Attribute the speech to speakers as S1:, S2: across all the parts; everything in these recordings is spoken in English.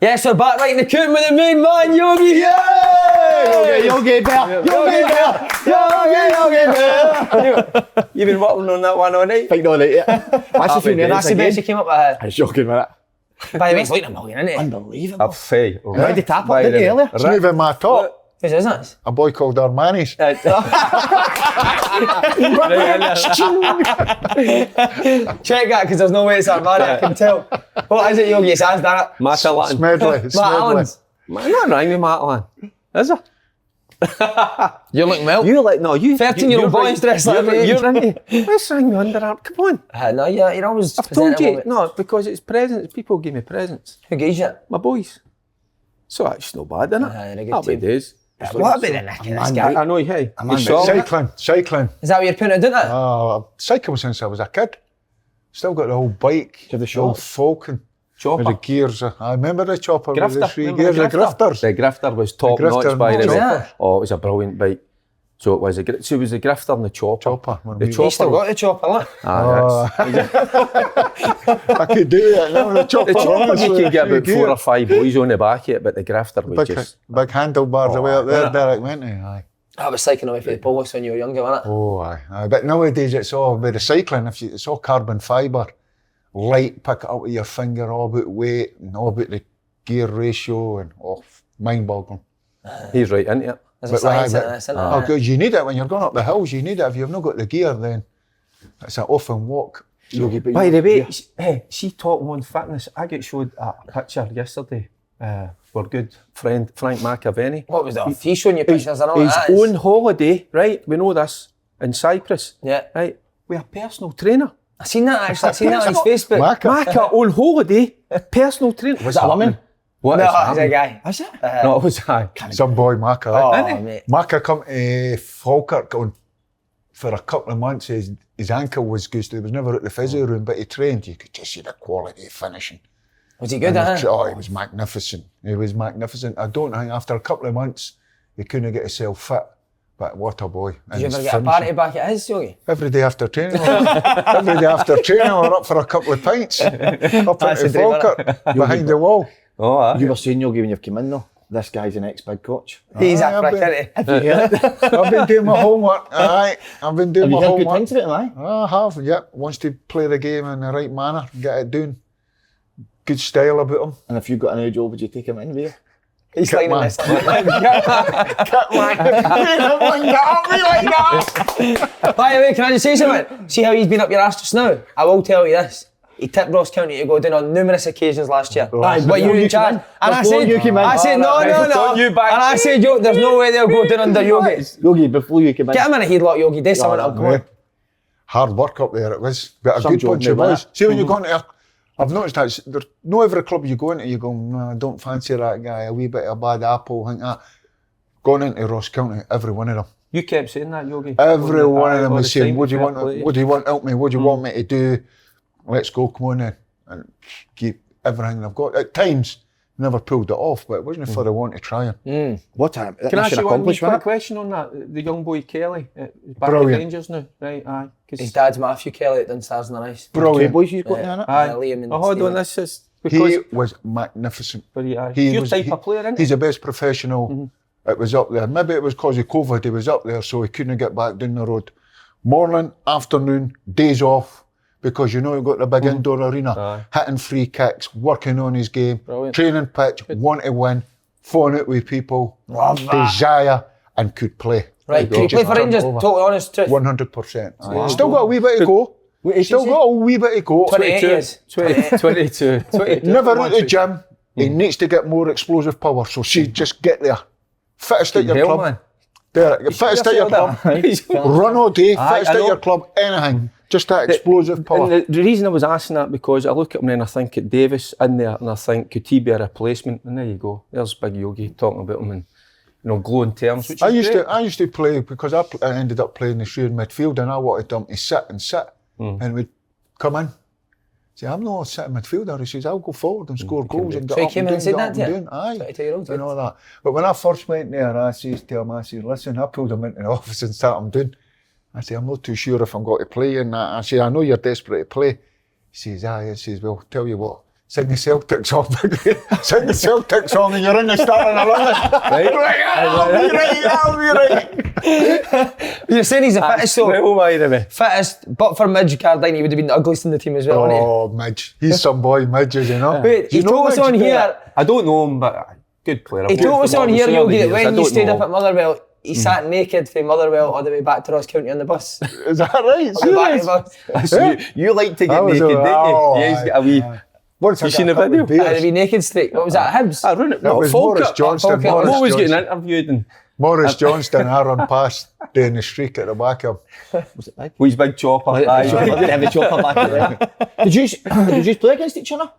S1: Yes, we're back right in the coop with the main man, Yogi.
S2: Yogi Bear.
S1: You've been working on that one all night?
S2: Fighting all night, yeah. That's
S1: the best you came up with.
S2: It's shocking, wasn't it?
S1: By the way, it's like a million, isn't it?
S2: Unbelievable.
S3: I've failed.
S2: I had to tap up, didn't you, earlier?
S4: It's not even my top.
S1: Whose is it?
S4: A boy called Armani's.
S1: Check that, because there's no way it's Armani, I can tell. What is it, Yogi? It's Anne's done it.
S3: Matalan.
S4: Smedley.
S3: Man, not rhyme with Matalan. Is it?
S1: You're looking well.
S3: You like, no, you.
S1: 13-year-old boys dressed like me.
S3: You're into. Let's ring the underarm. Come on.
S1: No, you're always.
S3: I've told you. No, because it's presents. People give me presents.
S1: Who gives you?
S3: My boys. So that's no bad, isn't it?
S1: They're a good
S3: Happy
S1: team.
S3: days.
S1: What about the nick of this guy?
S3: I know, hey.
S4: Cycling.
S1: Is that what you're putting it, didn't it?
S4: I've cycled since I was a kid. Still got the old bike.
S2: To the
S4: old Falkirk.
S3: Chopper.
S4: With the gears. I remember the chopper with the
S3: Grifter.
S4: 3
S3: Remember
S4: gears.
S3: the
S4: The grifters.
S3: The grifter was top
S4: grifter
S3: notch by
S4: and
S3: the
S4: the
S3: way.
S1: chopper.
S3: Oh, it was a brilliant bike. So it was a grifter and the chopper.
S4: Chopper.
S3: The
S1: You
S3: chopper.
S1: still got the chopper, look.
S4: I could do it now. The chopper.
S3: The chopper you
S4: honestly,
S3: could get about 4
S4: gear.
S3: or 5 boys on the back of it, but the grifter was just.
S4: Big handlebars away up there, Derek, went he? Aye.
S1: I was cycling away for the police when you were younger, wasn't it?
S4: Oh, aye. But nowadays it's all with the cycling. It's all carbon fibre, light, pick it up with your finger, all about weight and all about the gear ratio and mind-boggling.
S3: He's right into it.
S1: There's a science in this, isn't
S4: Oh,
S1: it?
S4: because you need it when you're going up the hills. You need it. If you've not got the gear, then it's an off and walk.
S3: By the way, hey, see Top One Fitness, I got showed a picture yesterday. Our good friend Frank McAvenny.
S1: What was that? He's showing you pictures and all
S3: His
S1: that.
S3: own holiday, right? We know this, in Cyprus.
S1: Yeah.
S3: Right? With a personal trainer.
S1: I seen that actually. I seen that on his Facebook.
S3: Macca on holiday, personal trainer.
S2: Was that a woman?
S3: What
S1: No,
S3: is
S1: it's a
S3: happening?
S1: guy.
S2: Is it?
S3: No, it was I.
S4: Some boy, Macca.
S1: Oh, mate.
S4: Macca come to Falkirk for a couple of months. His ankle was good. He was never at the physio room, but he trained. You could just see the quality of finishing.
S1: Was he good at it?
S4: Oh, he was magnificent. He was magnificent. I don't think after a couple of months, he couldn't get himself fit. But what a boy.
S1: Did you ever get a party back at his, Yogi?
S4: Every day after training. Every day after training, we're up for a couple of pints. Up
S1: That's
S4: into
S1: a dream,
S4: Falkirk, behind the wall.
S3: Oh, aye.
S2: You were saying, Yogi, when you've come in though, this guy's an ex-big coach.
S1: He's
S4: Aye,
S1: a prick, isn't he?
S2: Have you heard it?
S4: I've been doing my homework. Aye, I've been doing
S2: Have you
S4: my
S2: heard good
S4: homework.
S2: things about him, aye?
S4: I have, yeah. Wants to play the game in the right manner, get it done. Good style about him.
S2: And if you got a new job, would you take him in with you?
S1: He's
S4: Kit
S1: lining
S4: man.
S1: this up. By the way, can I just say something? See how he's been up your arse just now? I will tell you this. He tipped Ross County to go down on numerous occasions last year.
S2: Aye,
S1: But you
S2: before
S1: in
S2: you
S1: charge.
S2: came in.
S1: And I
S2: Before
S1: said,
S2: you came in.
S1: I said, no.
S3: Don't you back-
S1: And I said, yo, there's no way they'll go down under Yogi.
S2: Yogi, before you came in.
S1: Get him in a headlock, Yogi. Do something up. Come on.
S4: Hard work up there it was. But a
S2: Some
S4: good
S2: job
S4: bunch of
S2: now,
S4: boys.
S2: innit?
S4: See when you go into there, I've noticed that there's no every club you go into, you go, no, I don't fancy that guy, a wee bit of a bad apple, think that. Going into Ross County, every one of them.
S3: You kept saying that, Yogi.
S4: Every one of them
S3: All
S4: was
S3: the
S4: saying,
S3: time,
S4: what do you
S3: fair
S4: want
S3: play.
S4: what do you want help me? What do you want me to do? Let's go, come on in. And keep everything I've got. At times, never pulled it off, but it wasn't for the want to try and.
S2: What time?
S3: Can I ask you one quick question on that? The young boy Kelly, back at
S4: Brilliant.
S3: Rangers now, right? Aye. 'Cause-
S1: His dad's Matthew Kelly at Dun Stars in the Ice.
S4: Brilliant.
S2: boys you've got there, innit?
S3: Aye.
S1: Liam and
S3: Oh, hold on,
S1: Stephen.
S3: this is
S4: He
S3: because
S4: was magnificent.
S3: he's your type of player, isn't he?
S4: He's the best professional. It was up there. Maybe it was because of COVID. He was up there, so he couldn't get back down the road. Morning, afternoon, days off, because you know you've got the big indoor arena, hitting free kicks, working on his game,
S3: Brilliant.
S4: training pitch, want to win, phone out with people,
S1: Love that.
S4: desire, and could play.
S1: Right,
S4: He
S1: could you play
S4: just
S1: for
S4: turned
S1: Rangers?
S4: over.
S1: Totally honest truth.
S4: 100%. Still got a wee bit to go. Still got a wee bit to go.
S1: 28 years.
S3: 22.
S4: Never out the gym. He needs to get more explosive power. So see, just get there. Fittest at your
S3: Hell,
S4: club.
S3: man.
S4: Derek, fittest at your club. Run all day, fittest
S3: I
S4: at
S3: know.
S4: your club, anything. Just that explosive power.
S3: And the reason I was asking that because I look at him and I think at Davis in there and I think could he be a replacement? And there you go. There's Big Yogi talking about him in glowing terms. Which
S4: I
S3: is
S4: used
S3: great.
S4: to play because I ended up playing the sheer midfield and I wanted him to sit and we'd come in. Say, I'm not a sitting midfielder. He says, I'll go forward and score goals and get
S1: So he
S4: up
S1: came
S4: and
S1: in and said
S4: down,
S1: that to you?
S4: get up and down. Aye.
S1: 22-year-old,
S4: And all that. But when I first went there, I says to him, I says, listen, I pulled him into the office and started him doing. I say, I'm not too sure if I'm going to play and that. I say, I know you're desperate to play. He says, aye. He says, well, tell you what, Sing the Celtic song. Sing the Celtic song and you're in the starting 11. I'll be right.
S1: You're saying he's the fittest though.
S3: Well, why me?
S1: Fittest, but for Midge Cardine, he would have been the ugliest in the team as well, wouldn't he?
S4: Oh, Midge. He's some boy, Midge, you know.
S1: Wait, he told us on here.
S3: I don't know him, but good player.
S1: He told us on here, Yogi, that when you stayed up
S3: at
S1: at Motherwell, he sat naked from Motherwell all the way back to Ross County on the bus.
S4: Is that right?
S1: On the back of the bus.
S3: So you like to get naked, didn't you? Yeah, he's got a wee.
S4: Once
S3: You seen the video?
S1: Had to be naked straight. What was that, Hibs?
S3: I run it.
S4: That was Morris Johnston.
S1: Falkirk.
S3: I'm always
S4: Johnston.
S3: getting interviewed and
S4: Morris Johnston, I run past doing the streak at the back of him.
S2: Was it big?
S3: with his big chopper.
S2: I didn't have a chopper back there. Did you play against each other?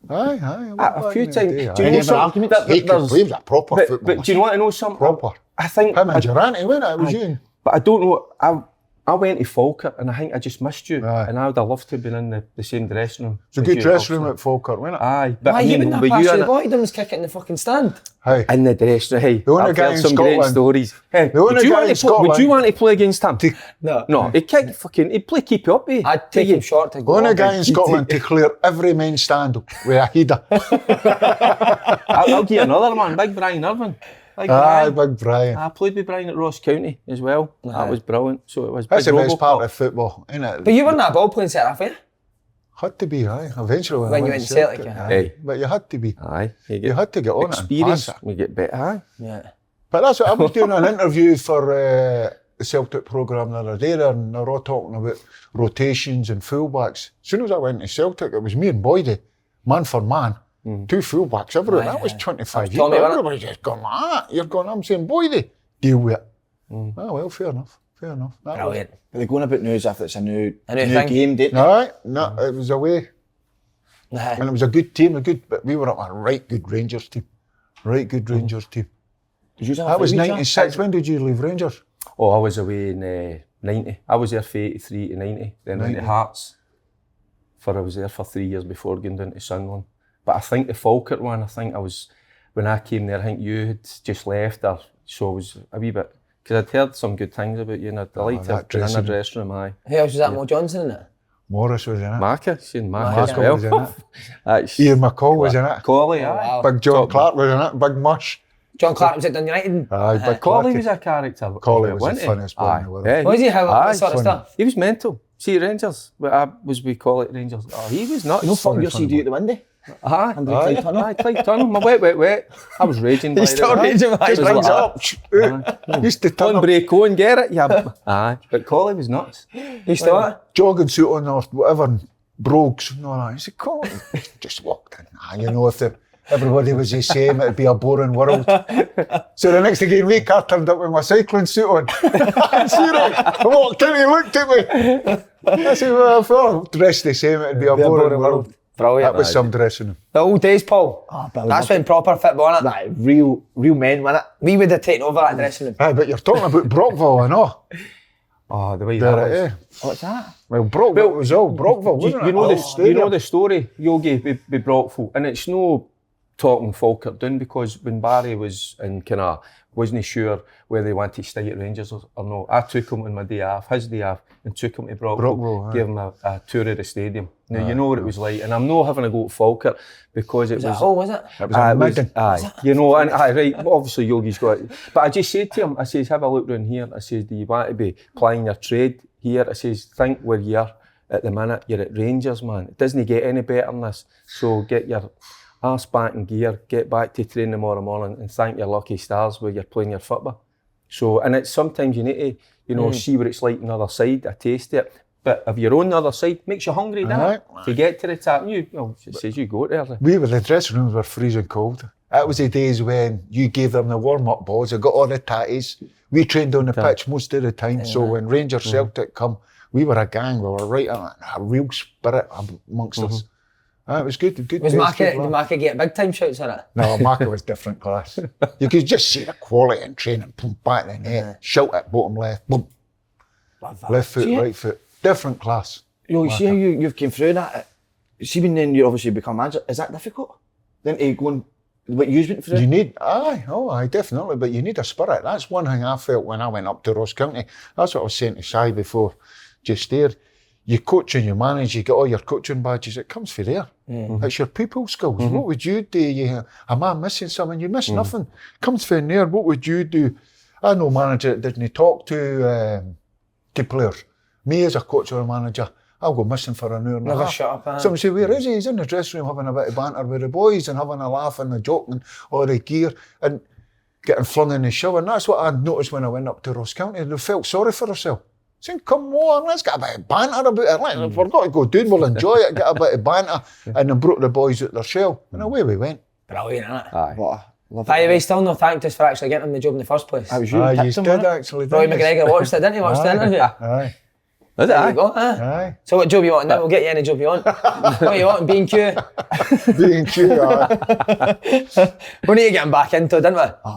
S4: Aye.
S3: A few times. Do you
S2: Any
S3: know
S2: ever
S3: something?
S2: arguments?
S4: He could
S3: There's-
S4: play, he was a proper footballer.
S3: But do you want to know something?
S4: Proper.
S3: I think.
S4: Him and Durante, wasn't it? It was you.
S3: But I don't know. I went to Falkirk and I think I just missed you.
S4: Aye.
S3: And I would have loved to have been in the same dressing room.
S4: It's a
S3: as
S4: good
S3: you,
S4: dressing room
S3: obviously.
S4: at Falkirk, wasn't it?
S3: Aye. But
S1: Why you wouldn't have
S3: were
S1: passed
S3: you
S1: the
S3: in it?
S1: ball? He done kick it in the fucking stand.
S4: Hey.
S3: In the dressing room. Hey,
S4: The only
S3: I've
S4: guy
S3: heard
S4: in
S3: some great
S4: Scotland-
S3: stories. Hey,
S4: the only
S3: would you
S4: guy
S3: want
S4: in
S3: to play, would you
S4: Scotland-
S3: want to play against him?
S4: No.
S3: No, he'd kick fucking, he'd play keep you up, eh?
S1: I'd take him short to go.
S4: Only
S1: on.
S4: guy in Scotland to clear every main stand with a header.
S3: I'll give you another man, Big Brian Irvine. Big
S4: Aye,
S3: Brian.
S4: Big Brian.
S3: I played with Brian at Ross County as well. That was brilliant. So it was
S4: That's
S3: big
S4: the best part
S3: Robocop.
S4: of football, isn't it?
S1: But you weren't that ball playing centre half, were you?
S4: Had to be, aye. Eventually
S1: When you went to Celtic, yeah.
S4: aye.
S3: Hey.
S4: But you had to be.
S3: Aye,
S4: You had to get on
S3: experience.
S4: it and pass it.
S3: We get better. Aye.
S1: Yeah.
S4: But that's what I was doing an interview for the Celtic programme the other day there, and they're all talking about rotations and fullbacks. As soon as I went to Celtic, it was me and Boydie, man for man. Two fullbacks, everyone. That was 25 years
S1: Tommy,
S4: ago.
S1: wasn't it?
S4: Everybody's just going, you're going, I'm saying, Boydie, deal with it. Oh, well, fair enough. That was-
S1: Brilliant.
S2: Are they going about now as if it's a new
S1: new thing?
S2: game, didn't they?
S4: Aye, no, it was away.
S1: Aye.
S4: And it was a good team, but we were up a right good Rangers team. Right good Rangers team.
S2: Did you have
S4: That
S2: a
S4: was
S2: free
S4: 96. When did you leave Rangers?
S3: Oh, I was away in 90. I was there for 83 to 90. Then went to
S4: 90.
S3: Hearts. I was there for 3 years before going down to Sunderland. But I think the Falkirk one, when I came there, I think you had just left or so I was a wee bit, because I'd heard some good things about you and I'd like to
S4: that
S3: have been in the
S4: dressing
S3: dressing room, aye.
S1: Who else was that? Mo Johnson in it?
S4: Morris was in it.
S3: Marker, seen Marker as
S4: Marker was in
S3: well.
S4: it.
S3: That's
S4: Ian McCall was in it.
S3: Corley,
S1: Oh,
S3: aye.
S1: wow.
S4: Big John
S3: Top-
S4: Clark was in it. Big Mush.
S1: John Clark was at Dundee United.
S4: Aye, Big
S3: Corley
S4: Clarky.
S3: was a character.
S4: Collie was
S3: wasn't
S4: the
S3: he?
S4: funniest boy in the world.
S3: Yeah,
S1: Was he? How
S3: aye,
S1: what sort of
S4: funny.
S1: stuff?
S3: He was mental. See Rangers, I was with Collie at Rangers. Oh, he was nuts.
S2: No fuck
S4: Funny,
S2: your
S4: funny
S2: CD at the window.
S3: Aye,
S2: Clyde Tunnel.
S3: Aye, Clyde Tunnel. My wet. I was raging.
S1: He's still raging, mate.
S3: Just
S4: Brings
S3: like
S4: up. Used to turn
S3: on
S4: up,
S3: break and get it. Yeah, aye. But Collie was nuts.
S1: You still what?
S4: jogging suit on or whatever, and brogues and all that. He said, Collie, just walked in. You know, if everybody was the same, it'd be a boring world. So the next week, I turned up with my cycling suit on. I walked in, he looked at me. I said, well, if I dressed the same, it'd be a boring world.
S1: Brilliant.
S4: That was some dressing room.
S1: The old days, Paul.
S2: Oh, brilliant.
S1: That's when proper football, innit?
S2: Right, real men, wasn't it?
S1: We would have taken over that dressing room.
S4: Aye, but you're talking about Brockville, I know.
S3: Oh, the way
S4: There
S3: that
S4: it
S3: was.
S4: is.
S2: What's that?
S4: Well, Brockville was all Brockville, wasn't
S3: You
S4: it?
S3: know
S4: Oh,
S3: the
S4: stadium.
S3: story, Yogi, with Brockville, and it's no talking Falkirk down, because when Barry was in wasn't sure whether he wanted to stay at Rangers or no. I took him on my day off, his day off, and took him to Brockville,
S4: Brockville, aye.
S3: gave him a tour of the stadium. Now you know what it was like, and I'm not having a go at Falkirk because it
S1: Was it
S3: was.
S1: Hull, was it?
S4: It was a Midden.
S3: You know, and right, obviously Yogi's got it. But I just said to him, I says, have a look round here. I says, do you want to be plying your trade here? I says, think where you are at the minute. You're at Rangers, man. It doesn't get any better than this. So get your arse back in gear, get back to train tomorrow morning and thank your lucky stars where you're playing your football. So, and it's sometimes you need to, see what it's like on the other side, a taste it. But if you're on the other side, makes you hungry, doesn't it? To get to the top, it says you go there.
S4: The dressing rooms were freezing cold. That was the days when you gave them the warm-up balls, they got all the tatties. We trained on the pitch most of the time, so when Rangers Celtic come, we were a gang, we were right on a real spirit amongst us. It was good.
S1: Was did Marker get big time shouts on it?
S4: No, Marker was different class. You could just see the quality in training, boom, back in the net, shout at bottom left, boom. Left foot, right foot. Different class.
S2: You see how you've came through that? See when then you obviously become manager, is that difficult? Then to go and, what you've been through?
S4: You need, aye, definitely, but you need a spirit. That's one thing I felt when I went up to Ross County. That's what I was saying to Shai before, just there. You coach and you manage, you get all your coaching badges, it comes from there. It's your people skills. What would you do? A man missing something, you miss nothing. Comes from there, what would you do? I know manager that didn't talk to players. Me as a coach or a manager, I'll go missing for an hour and a
S1: Never
S4: half.
S1: shut up.
S4: Someone say, where is he? He's in the dressing room having a bit of banter with the boys and having a laugh and a joke and all the gear and getting flung in the shower. And that's what I noticed when I went up to Ross County. They felt sorry for themselves. Saying, come on, let's get a bit of banter about it. If we're going to go down, we'll enjoy it, get a bit of banter. And then brought the boys out their shell. And away we went.
S1: Brilliant, isn't it?
S3: Aye.
S1: By the way, still no thanked us for actually getting him the job in the first place.
S2: I was you.
S4: Aye, you
S2: picked him,
S4: did
S2: wasn't it?
S4: actually.
S1: Roy
S4: didn't you?
S1: McGregor watched it, didn't he? Watched the interview.
S4: Aye.
S3: Is it?
S1: There
S3: Aye.
S1: you go.
S4: Aye.
S1: So what job you want now? We'll get you any job you want. What you want? B&Q.
S4: B&Q, aye.
S1: We need to get him back into it, didn't we?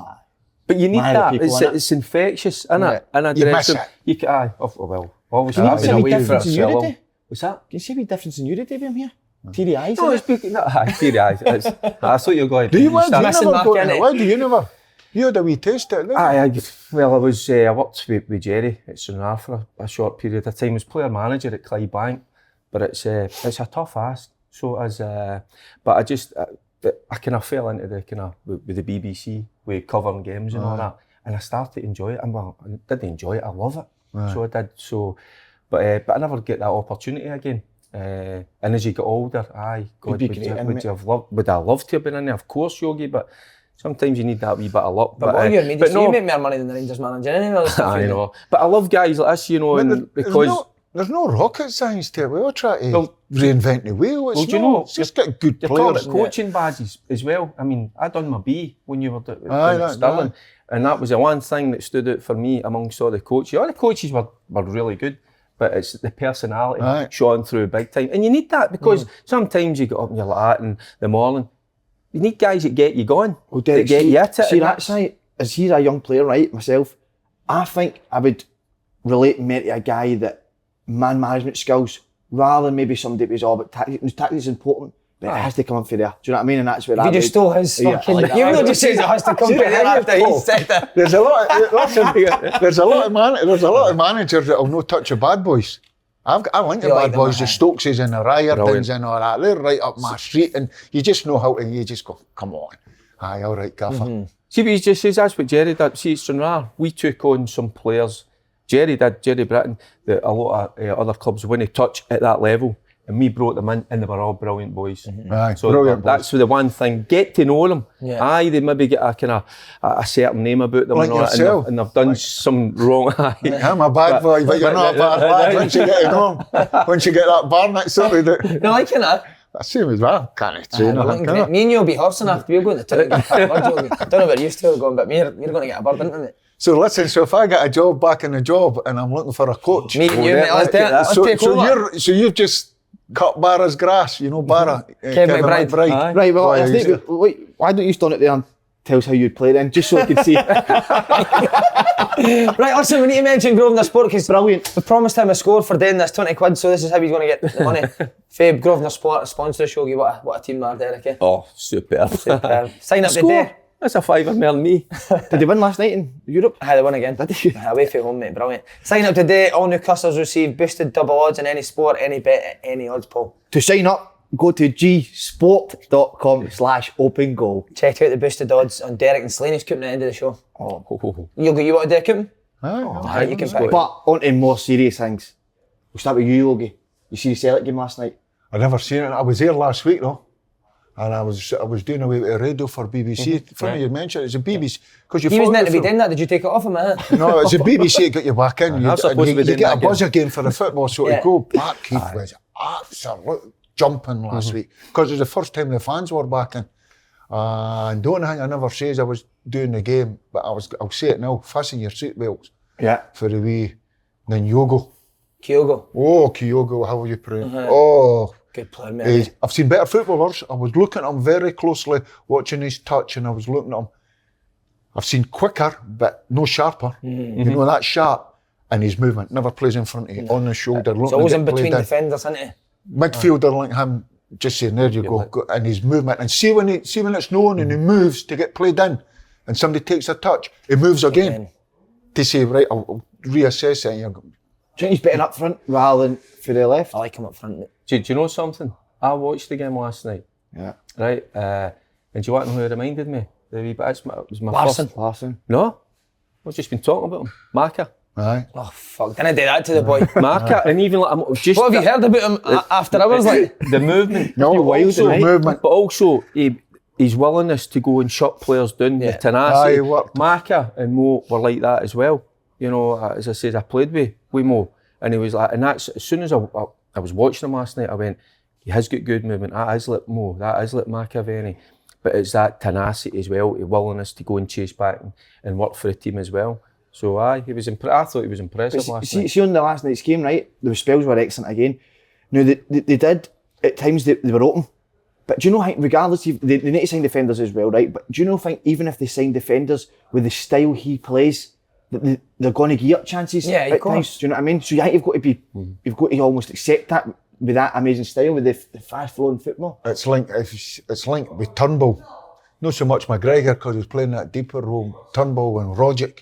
S3: But you need
S2: Marry
S3: that.
S2: people,
S3: It's,
S2: innit?
S3: it's infectious, isn't it? In a
S4: You miss
S3: dressing.
S4: it.
S3: You can, aye. Oh, well, obviously
S2: Can you
S3: that was
S2: see a
S3: away
S2: difference
S3: for
S2: in
S3: so long.
S2: unity?
S3: What's that?
S2: Can you see a wee difference in unity being here? Teary eyes.
S3: No,
S2: innit?
S3: it's because teary eyes. I thought you were going.
S4: Do you want? Do you
S1: missing
S4: never
S1: Mark,
S4: go
S1: innit?
S4: to Why do you never? You had a wee taste of it, didn't you?
S3: Well, I worked with Jerry at Stranraer for a short period of time. I was player manager at Clydebank, but it's a tough ask. So but I kind of fell into the kind of with the BBC with covering games and all that, and I started to enjoy it. And well, I didn't enjoy it. I love it. So I did. So, but I never get that opportunity again. And as you get older, God,
S2: be great,
S3: would I love to have been in there? Of course, Yogi, but sometimes you need that wee bit of luck.
S1: But what are your media? So you make more money than the Rangers manager anyway.
S3: I know. But I love guys like this, you know, and because
S4: there's no rocket science to it. We all try to reinvent the wheel. It's
S3: do you know,
S4: it's just get good
S3: you're talking
S4: players.
S3: about coaching badges as well. I mean, I done my B when you were down
S4: Aye,
S3: at Stirling, and that was the one thing that stood out for me amongst all the coaches. All the coaches were really good, but it's the personality shone through big time. And you need that because sometimes you get up and you're like that in the morning. You need guys that get you going, that get you at it.
S2: See that side, as he's a young player, right, myself, I think I would relate me to a guy that man management skills, rather than maybe somebody who's all about tactics. Tactics is important, but it has to come from there. Do you know what I mean? And that's where
S1: You just stole his fucking...
S2: like that.
S1: You know just says it has to come from there after he said that.
S4: There's a lot. There's a lot of managers that'll no touch the bad boys. I like the
S1: You
S4: bad
S1: like them,
S4: boys, the
S1: aye.
S4: Stokeses and the Riortons and all that. They're right up my street, and you just know how to. You just go, come on, aye, all right, Gaffer.
S3: See, but he just says that's what Jerry did. See, at Stranraer, we took on some players. Jerry Britton, that a lot of other clubs wouldn't touch at that level, and we brought them in, and they were all brilliant boys.
S4: Aye,
S3: So
S4: brilliant
S3: that's the one thing. Get to know them.
S1: Yeah.
S3: Aye, they maybe get a kind of a certain name about them
S4: Like
S3: and all that,
S4: yourself.
S3: and they've done some wrong.
S4: I'm a bad boy, but you're not a bad lad once you get it home. Once you get that bar next Sunday,
S1: You liking that?
S4: that's the same as well. Can't train
S1: Looking
S4: it, can
S1: great. Me and you will be horsing after we're going to town and get a bird, Yogi. I don't know about you still going, but you're going to get a bird, isn't it?
S4: So listen, so if I get a job back in the job and I'm looking for a coach,
S1: Me and you, mate, let's do it. Let's take over.
S4: so you've just cut Barra's grass, you know Barra,
S1: Kevin McBride.
S3: Aye.
S2: Right, well,
S4: Why
S2: I
S4: is
S2: think,
S4: it?
S2: wait, why don't you stand it there and tell us how you'd play then, just so I can see.
S1: Right, listen, we need to mention Grosvenor Sport because
S2: Brilliant.
S1: we promised him a score for doing this 20 quid, so this is how he's going to get the money. Fabe, Grosvenor Sport, sponsor us, Yogi. What a team there, Derek. Eh?
S3: Oh, superb.
S1: Sign up
S3: Score.
S1: today.
S3: That's a fiver more than me.
S2: Did they win last night in Europe?
S1: They won again.
S2: Did they?
S1: Away from home, mate. Brilliant. Sign up today. All new customers receive boosted double odds in any sport, any bet, at any odds pool.
S2: To sign up, go to gsport.com/open goal.
S1: Check out the boosted odds on Derek and Slaney's coupon at the end of the show. Yogi, you want to do a coupon? Right, you can pick.
S2: But on to more serious things. We'll start with you, Logie. You see the Celtic game last night?
S4: I never seen it. I was there last week though, and I was doing away with the radio for BBC. Funny you mentioned it's a BBC because you.
S1: He was meant to be
S4: through-
S1: doing that. Did you take it off him, man?
S4: No, it's a BBC that got you back in.
S3: I'm supposed to be
S4: You
S3: doing
S4: get a
S3: that game.
S4: buzzer game for the football, so
S1: Yeah.
S4: to go back, Keith was absolute jumping last week because it was the first time the fans were back in. And the only thing I never say is I was doing the game, but I'll say it now: fasten your seatbelts
S2: Yeah.
S4: for the wee. Then Yogo.
S1: Kyogo.
S4: Oh, Kyogo, how are you praying? Oh.
S1: Good player, mate.
S4: I've seen better footballers. I was looking at him very closely, watching his touch, and I was looking at him. I've seen quicker, but no sharper. You know, that sharp. And his movement never plays in front of you, on the shoulder.
S1: It's always in between defenders, isn't it?
S4: Midfielder like him, just saying, there you go. And his movement. And see when it's known and he moves to get played in, and somebody takes a touch, he moves again. To say, right, I'll reassess it. And you're going,
S2: Do you think he's better up front rather than for the left?
S1: I like him up front, mate.
S3: Do you know something? I watched the game last night.
S2: Yeah.
S3: Right, and do you want to know who it reminded me? It was my
S1: Larson.
S3: first.
S2: Larson.
S3: No, I've just been talking about him. Marker.
S4: Aye.
S1: Oh fuck! Didn't do that to the boy.
S3: Marker, and even like I'm just.
S1: What have you heard about him after hours? Like
S3: The movement.
S4: No,
S2: wild
S4: also
S2: tonight.
S4: movement.
S3: But also his willingness to go and shut players down, the
S1: Yeah.
S3: tenacity.
S4: Aye, worked.
S3: Marker and Mo were like that as well. You know, as I said, I played with Mo, and he was like, and that's as soon as I was watching him last night, I went, he has got good movement. That is like Mo. That is like Machiavelli. But it's that tenacity as well, the willingness to go and chase back and work for the team as well. So I thought he was impressive last night.
S2: See on the last night's game, right? The spells were excellent again. Now they did at times they were open, but do you know? Regardless, they need to sign defenders as well, right? But do you know? Think even if they sign defenders with the style he plays, that they're going to give up chances.
S1: Yeah, of
S2: at
S1: course.
S2: times. Do you know what I mean? So you've got to be, you've got to almost accept that with that amazing style, with the fast flowing football.
S4: It's linked with Turnbull. Not so much McGregor because he's playing that deeper role. Turnbull and Rogic.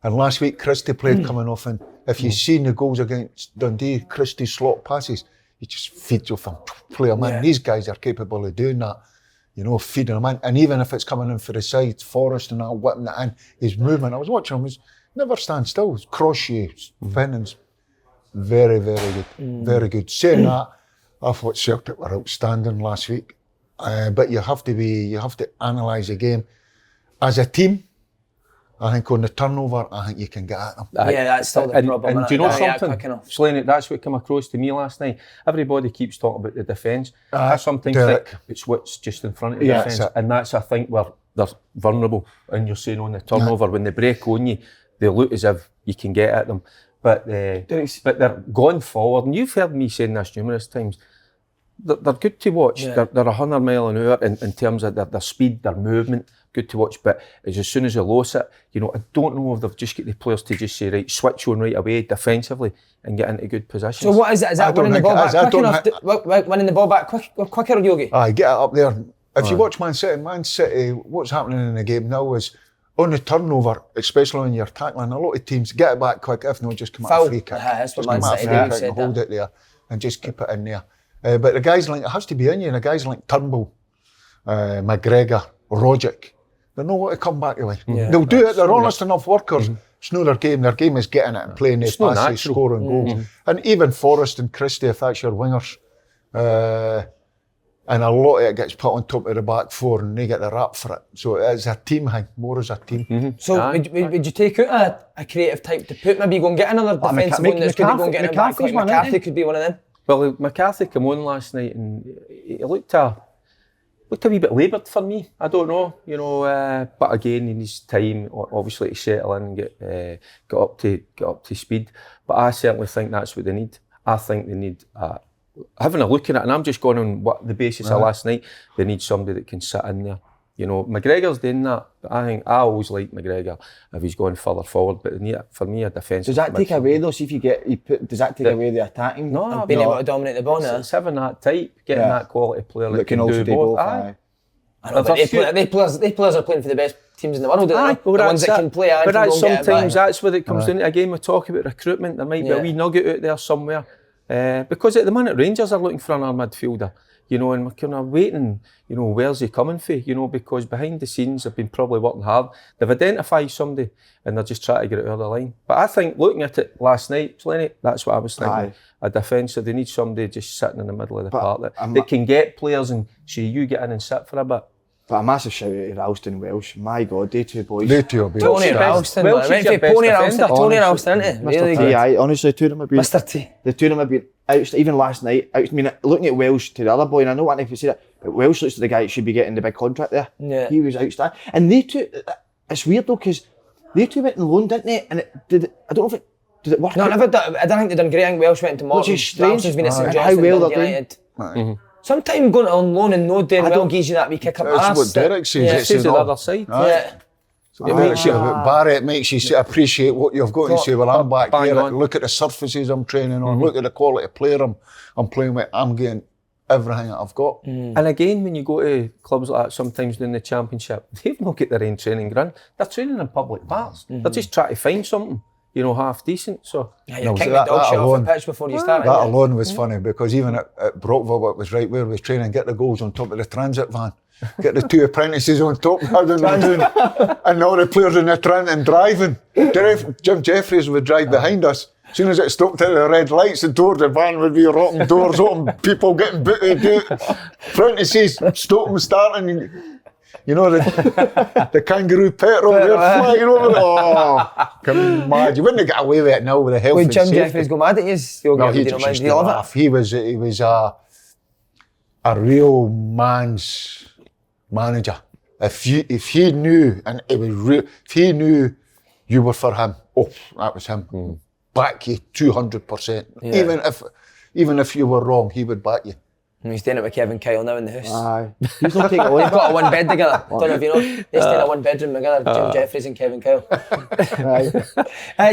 S4: And last week Christie played coming off, and if you've seen the goals against Dundee, Christie's slot passes, he just feeds off and play them in.
S1: Yeah.
S4: These guys are capable of doing that, you know, feeding them in. And even if it's coming in for the side, Forrest and that, whipping it in, his movement, I was watching him, he's never stand still. His crochet, Fennon's very, very good. Very good. Saying that, I thought Celtic were outstanding last week. But you have to analyse the game. As a team, I think on the turnover, I think you can get at them.
S1: yeah, that's still the problem.
S3: And do you know
S1: innit? Yeah, quick
S3: something?
S1: enough.
S3: Slaney, that's what came across to me last night. Everybody keeps talking about the defence. I sometimes
S4: Derek.
S3: think it's what's just in front of the
S4: Yeah,
S3: defence.
S4: that's it.
S3: And that's, I think, where they're vulnerable. And you're saying on the turnover, when they break on you, they look as if you can get at them. But they're going forward. And you've heard me saying this numerous times. They're good to watch.
S1: Yeah.
S3: They're 100 mile an hour in terms of their speed, their movement. Good to watch, but as soon as they lose it, you know, I don't know if they've just got the players to just say, right, switch on right away defensively and get into good positions.
S1: So what is it? Is that winning the ball back quick enough? Winning the ball back quicker, Yogi?
S4: Aye, get it up there. If you watch Man City, what's happening in the game now is on the turnover, especially when you're tackling, a lot of teams get it back quick, if not just come out a free kick.
S1: That's what
S4: Just
S1: Man
S4: come out a
S1: City
S4: free
S1: do,
S4: kick
S1: said
S4: and hold
S1: that.
S4: it there and just keep it in there. But the guys like, it has to be in you, and the guys like Turnbull, McGregor, Rogic, they know what to come back away.
S1: Yeah.
S4: They'll do it, they're honest enough workers. It's not their game is getting it and playing their
S3: not
S4: passes,
S3: natural.
S4: scoring goals. And even Forrest and Christie, if that's your wingers, and a lot of it gets put on top of the back four and they get the rap for it. So it's a team thing, more as a team.
S1: So would you take out a creative type to put, maybe go and get another defensive one that's good to go and get him back quick? McCarthy could be one of them.
S3: Well, McCarthy came on last night and he looked a wee bit laboured for me. I don't know, you know, but again, in his time, obviously to settle in and get up to speed. But I certainly think that's what they need. I think they need, having a look at it, and I'm just going on what the basis of last night, they need somebody that can sit in there. You know, McGregor's doing that, but I always like McGregor if he's going further forward, but they need, for me, a defensive.
S2: Does that take away though? See if does that take away the attacking?
S3: No,
S1: Being able to dominate the ball now.
S3: it's having that type, getting that quality player that can
S2: also
S3: do both.
S2: aye.
S1: I know, but they players are playing for the best teams in the world.
S3: Aye,
S1: The ones that can play.
S3: But
S1: that's
S3: sometimes that's where it comes down to. Again, we talk about recruitment. There might be a
S1: Yeah.
S3: wee nugget out there somewhere. Because at the minute, Rangers are looking for another midfielder. You know, and we're kind of waiting, you know, where's he coming from? You know, because behind the scenes, they've been probably working hard. They've identified somebody and they're just trying to get it out of the line. But I think, looking at it last night, Slaney, that's what I was thinking.
S2: Aye.
S3: A defensive, they need somebody just sitting in the middle of the
S2: But
S3: park that can get players and say, you get in and sit for a bit.
S2: But a massive shout out to Ralston and Welsh. My God, they two boys.
S4: They two will be
S1: Tony
S4: outstanding.
S1: Ralston,
S3: Welsh
S1: man.
S3: is your
S1: Right,
S3: best
S1: Tony
S3: defender.
S1: Ralston, Tony
S2: Honestly.
S1: Ralston, isn't it?
S2: Mr.
S1: Really
S2: T,
S1: good.
S2: aye, honestly, the two of them have been.
S1: Mr. T.
S2: The two of them have been outstanding. Even last night, I mean, looking at Welsh to the other boy, and I know what if you say that, but Welsh looks to the guy that should be getting the big contract there.
S1: Yeah.
S2: He was outstanding. And they two, it's weird though, because they two went on loan, didn't they? And I don't know if did it work
S1: No,
S2: out?
S1: I don't think they've done great. I think Welsh went to Morton.
S2: Which is strange.
S1: Ralston's been at St
S2: Aye.
S1: Johnstone,
S2: How well
S1: Dundee
S2: they're doing.
S1: United. Sometimes going on loan and no doing well gives you that wee kick up the
S4: That's
S1: arse.
S4: what Derek says.
S1: Yeah.
S4: It's
S3: Says
S4: an
S3: the
S4: all.
S3: other side.
S1: Yeah.
S4: So it makes you Barry, it makes you appreciate what you've got and say, well, I'm back
S3: Bang
S4: here,
S3: on.
S4: look at the surfaces I'm training on, look at the quality of player I'm playing with, I'm getting everything that I've got.
S3: And again, when you go to clubs like that, sometimes doing the championship, they've not got their own training ground. They're training in public parks. They're just trying to find something. half decent. So
S1: Yeah, you're
S4: No,
S1: kicking
S4: that-
S1: the dog
S4: that
S1: shit off
S4: alone-
S1: the pitch before you start.
S4: That
S1: aren't you?
S4: alone was funny because even at Brockville, it was right where we was training, get the goals on top of the transit van, get the 2 apprentices on top, rather than doing, and all the players in the trant and driving. Jim Jeffries would drive behind us. As soon as it stopped at the red lights, the door, the van would be rocking, doors open, people getting booted out. Apprentices stopping, starting. The kangaroo petrol, they're flying over. Oh, come on, you wouldn't get away with it now with the health
S1: Would
S4: and
S1: Jim
S4: safety.
S1: Jeffries go mad at you?
S4: No, he
S1: Did
S4: just
S1: mind?
S4: used
S1: Did he
S4: to
S1: love
S4: laugh. He was a real man's manager. If he knew, and it was real, if he knew you were for him, that was him. Back you 200%. Even if you were wrong, he would back you.
S1: And he's doing it with Kevin Kyle now in the house.
S2: Aye. He's not taking it away.
S1: They've got a one bed together. Don't know if you know. They stay in a one bedroom together, Jim Jeffries and Kevin Kyle.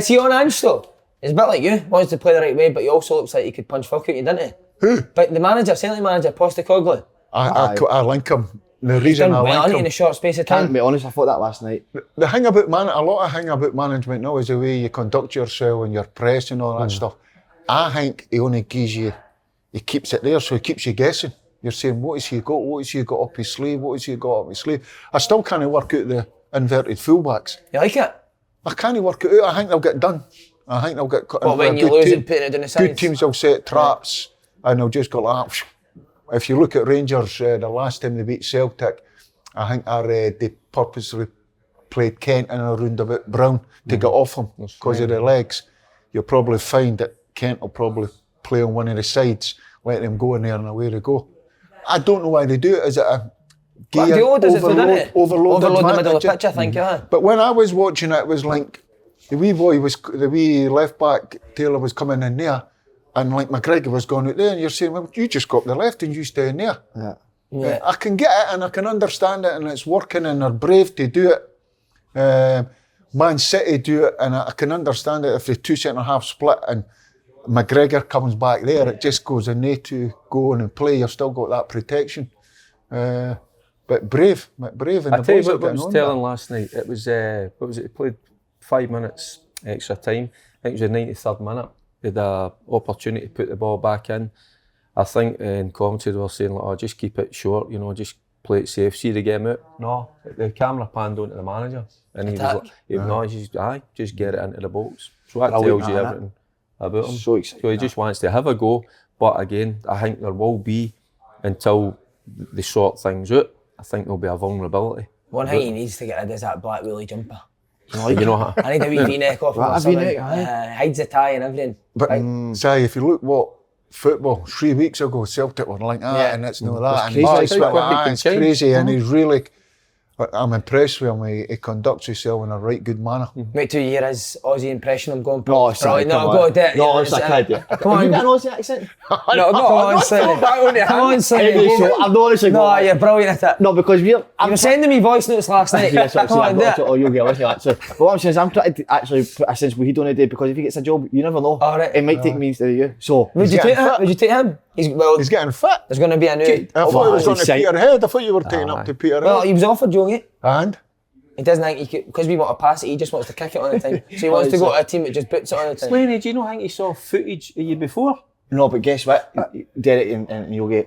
S1: See, on Ange though, it's a bit like you. Wants to play the right way, but he also looks like he could punch fuck at you, doesn't he?
S4: Who?
S1: But the manager, Celtic manager, Postecoglou.
S4: I link him. The
S1: He's
S4: reason
S1: done
S4: I
S1: well, hasn't
S4: link
S1: he, in
S4: him.
S1: a short space of
S2: Can't
S1: time.
S2: be honest, I thought that last night.
S4: The thing about a lot of thing about management now is the way you conduct yourself and your press and all that stuff. I think he only gives you, he keeps it there, so he keeps you guessing. You're saying, what has he got? What has he got up his sleeve? What has he got up his sleeve? I still can't work out the inverted fullbacks.
S1: You like it?
S4: I can't work it out. I think they'll get done. I think they'll get cut.
S1: Well, when you lose and putting it down the sides.
S4: Good teams will set traps and they'll just go like that. If you look at Rangers, the last time they beat Celtic, I think they purposely played Kent in a roundabout Brown to get off him because of the legs. You'll probably find that Kent will probably play on one of the sides, let them go in there and away they go. I don't know why they do it. Is it a
S1: Guardiola does it, doesn't it?
S4: overload
S1: Overload the middle of the
S4: advantage?
S1: pitch, I think, yeah.
S4: But when I was watching it, it was like the wee left back Taylor was coming in there, and like McGregor was going out there, and you're saying, well, you just go up the left and you stay in there.
S2: Yeah.
S4: I can get it and I can understand it, and it's working, and they're brave to do it. Man City do it, and I can understand it if the 2 centre half split and McGregor comes back there, it just goes and they two go on and play. You've still got that protection. But brave, and
S3: I
S4: the
S3: tell you
S4: boys are
S3: what I
S4: getting
S3: was
S4: on
S3: telling
S4: that.
S3: last night. It was what was it? He played 5 minutes extra time. I think it was the 93rd minute. He had an opportunity to put the ball back in. I think in commentary they were saying like, just keep it short, just play it safe. See the game out. No, the camera panned onto the manager, and he was like, just get it into the box. So that tells you everything about him.
S2: So exciting.
S3: So he just wants to have a go, but again, I think there will be, until they sort things out, I think there'll be a vulnerability.
S1: One thing he needs to get rid of is that black wheelie jumper.
S3: You know,
S1: I need a wee V-neck off him or
S2: A
S1: something.
S2: V-neck, aye.
S1: Hides the tie and everything.
S4: But say, if you look what football 3 weeks ago, Celtic were like that,
S1: Yeah.
S4: and it's no that, and
S2: crazy.
S4: he's
S2: It's
S4: just
S3: how
S4: like,
S3: quick he can
S4: it's
S3: change.
S4: crazy, and he's really. I'm impressed with him. He conducts himself in a right good manner.
S1: Wait till you hear his Aussie impression. I'm going.
S2: No, sorry,
S1: no,
S2: come
S1: go
S2: on.
S1: with it.
S2: No, it's a kid, yeah.
S1: Come on,
S2: You got an Aussie accent?
S1: come on, Slaney. Come on,
S2: Every show,
S1: Slaney.
S2: I've not honestly
S1: No,
S2: got
S1: you're brilliant at it.
S2: No, because we're...
S1: You were sending me voice notes last night.
S2: Yeah, so
S1: Come on, do it.
S2: or Yogi Hughes, actually. But what I'm saying is I'm trying to actually put a sense of what he don't do, because if he gets a job, you never know.
S1: All right.
S2: It might take me instead of you. So,
S1: Would you
S4: getting
S1: take him?
S4: fit.
S1: Would you take him?
S4: He's getting fit.
S1: There's going to be a new.
S4: I thought he was going to
S2: exciting.
S4: Peterhead. I thought you were taking up to Peterhead.
S1: Well, he was offered Yogi.
S4: And
S1: He doesn't think he could, because we want to pass it. He just wants to kick it on the time. So he wants to go to a team that just puts it on the time.
S3: Slaney, do you know? I think he saw footage of you before.
S2: no, but guess what? Derek and Yogi,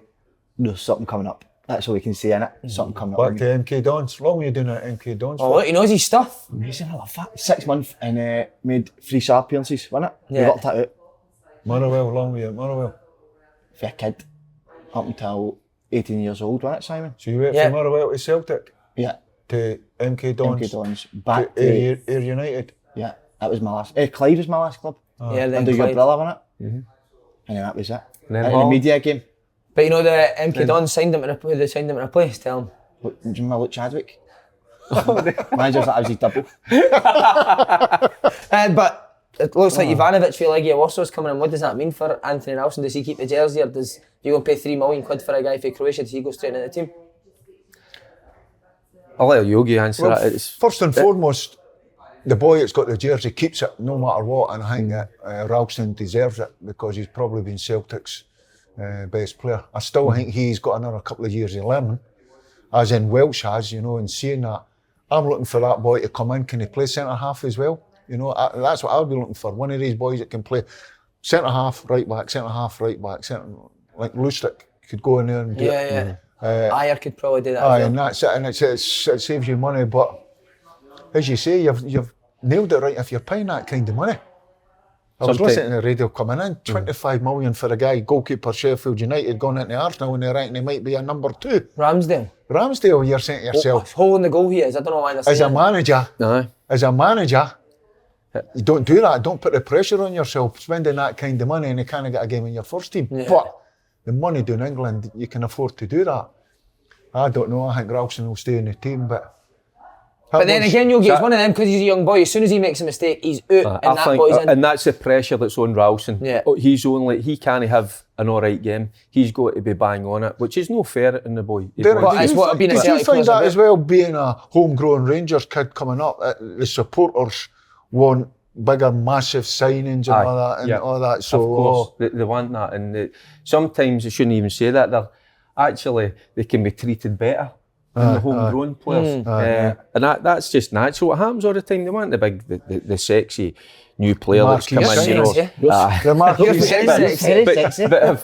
S2: there's something coming up. That's all we can say, innit? Something coming
S4: back
S2: up.
S4: to MK Dons. How long were you doing at MK Dons
S1: Oh,
S4: for?
S1: look, he knows his stuff.
S2: Amazing, I love that. 6 months and made 3 star appearances, wasn't it?
S1: Yeah.
S2: We worked that out.
S4: Motherwell, how long were you at Motherwell?
S2: For a kid. Up until 18 years old, wasn't it, Simon?
S4: So you went
S1: Yeah.
S4: from Motherwell to Celtic
S2: Yeah.
S4: to MK Dons
S2: MK Dons.
S4: to
S2: Back to...
S4: Ayr United.
S2: Yeah, that was my last... Clyde was my last club.
S1: Yeah, then
S2: Under your
S1: Clyde.
S2: brother, wasn't it? Mm-hmm. And then that was it.
S3: And then
S2: In the
S3: Hall.
S2: media game.
S1: But you know the MK Dons signed him to they signed him to replace. Tell him.
S2: Look, do you remember Luke Chadwick? Manager's like, I was his double.
S1: But it looks like Ivanovic for Legia Warsaw's coming in. What does that mean for Anthony Nelson? Does he keep the jersey, or does you go and pay £3 million for a guy for Croatia? Does he go straight into the team?
S3: I'll let Yogi answer
S4: Well,
S3: that. It's
S4: first and foremost, the boy that's got the jersey keeps it no matter what, and I think that Ralston deserves it because he's probably been Celtic's best player. I still think he's got another couple of years of learning, as in Welsh has, and seeing that. I'm looking for that boy to come in. Can he play centre half as well? You know, that's what I'll be looking for. One of these boys that can play centre half, right back, centre half, right back, like Lustig could go in there and do it.
S1: Ayer could probably do that.
S4: And that's it, and it saves you money. But as you say, you've nailed it right. If you're paying that kind of money, I was listening to the radio coming in, 25 million for a guy, goalkeeper, Sheffield United, going into Arsenal, and they're right, and he might be a number 2. Ramsdale, you're saying to yourself,
S1: hole in the goal he is. I don't know why they're saying
S4: as a manager, you don't do that. Don't put the pressure on yourself, spending that kind of money, and you can't get a game in your first team.
S1: Yeah.
S4: But the money down in England, you can afford to do that. I don't know. I think Ralston will stay in the team, but
S1: then again, Yogi, it's one of them, because he's a young boy. As soon as he makes a mistake, he's out, and that boy's in.
S3: And that's the pressure that's on Ralston.
S1: Yeah.
S3: He can't have an alright game. He's got to be bang on it, which is no fair in the boy.
S4: Did you find that as well, being a homegrown Rangers kid coming up, the supporters want bigger, massive signings and all that. So,
S3: of course, they want that, and sometimes they shouldn't even say that. They can be treated better than the homegrown players, and that's just natural. It happens all the time. They want the big, the sexy new player that's come in.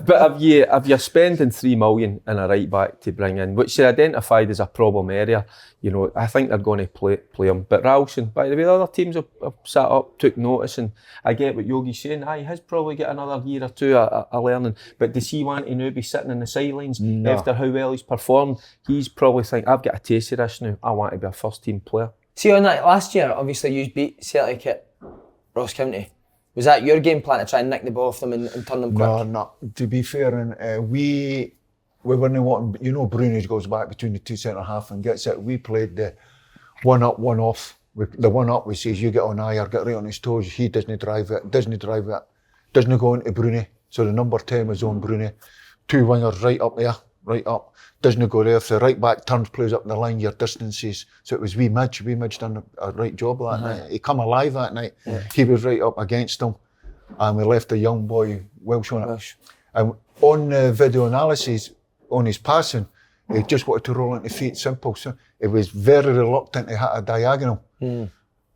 S3: But if you're spending $3 million in a right back to bring in, which they identified as a problem area, you know, I think they're going to play him. But Ralston, by the way, the other teams have sat up, took notice, and I get what Yogi's saying. He has probably got another year or two of learning. But does he want to now be sitting in the sidelines after how well he's performed? He's probably thinking, I've got a taste of this now. I want to be a first team player.
S1: See, on that last year, obviously you beat Celtic at Ross County. Was that your game plan to try and nick the ball off them and turn them quick?
S4: No. To be fair, and we weren't wanting. You know, Brunies goes back between the two centre half and gets it. We played the one up, one off. The one up, we says you get on Ayer, get right on his toes. He doesn't drive it. Doesn't go into Bruni. So the number 10 was on Bruni. 2 wingers right up there, right up. Doesn't go there. If the right back turns, plays up the line, your distances. So it was wee Midge done a right job that night. He come alive that night. Yeah. He was right up against him, and we left the young boy Welsh on it. And on the video analysis on his passing, he just wanted to roll into feet, simple. So it was very reluctant to hit a diagonal.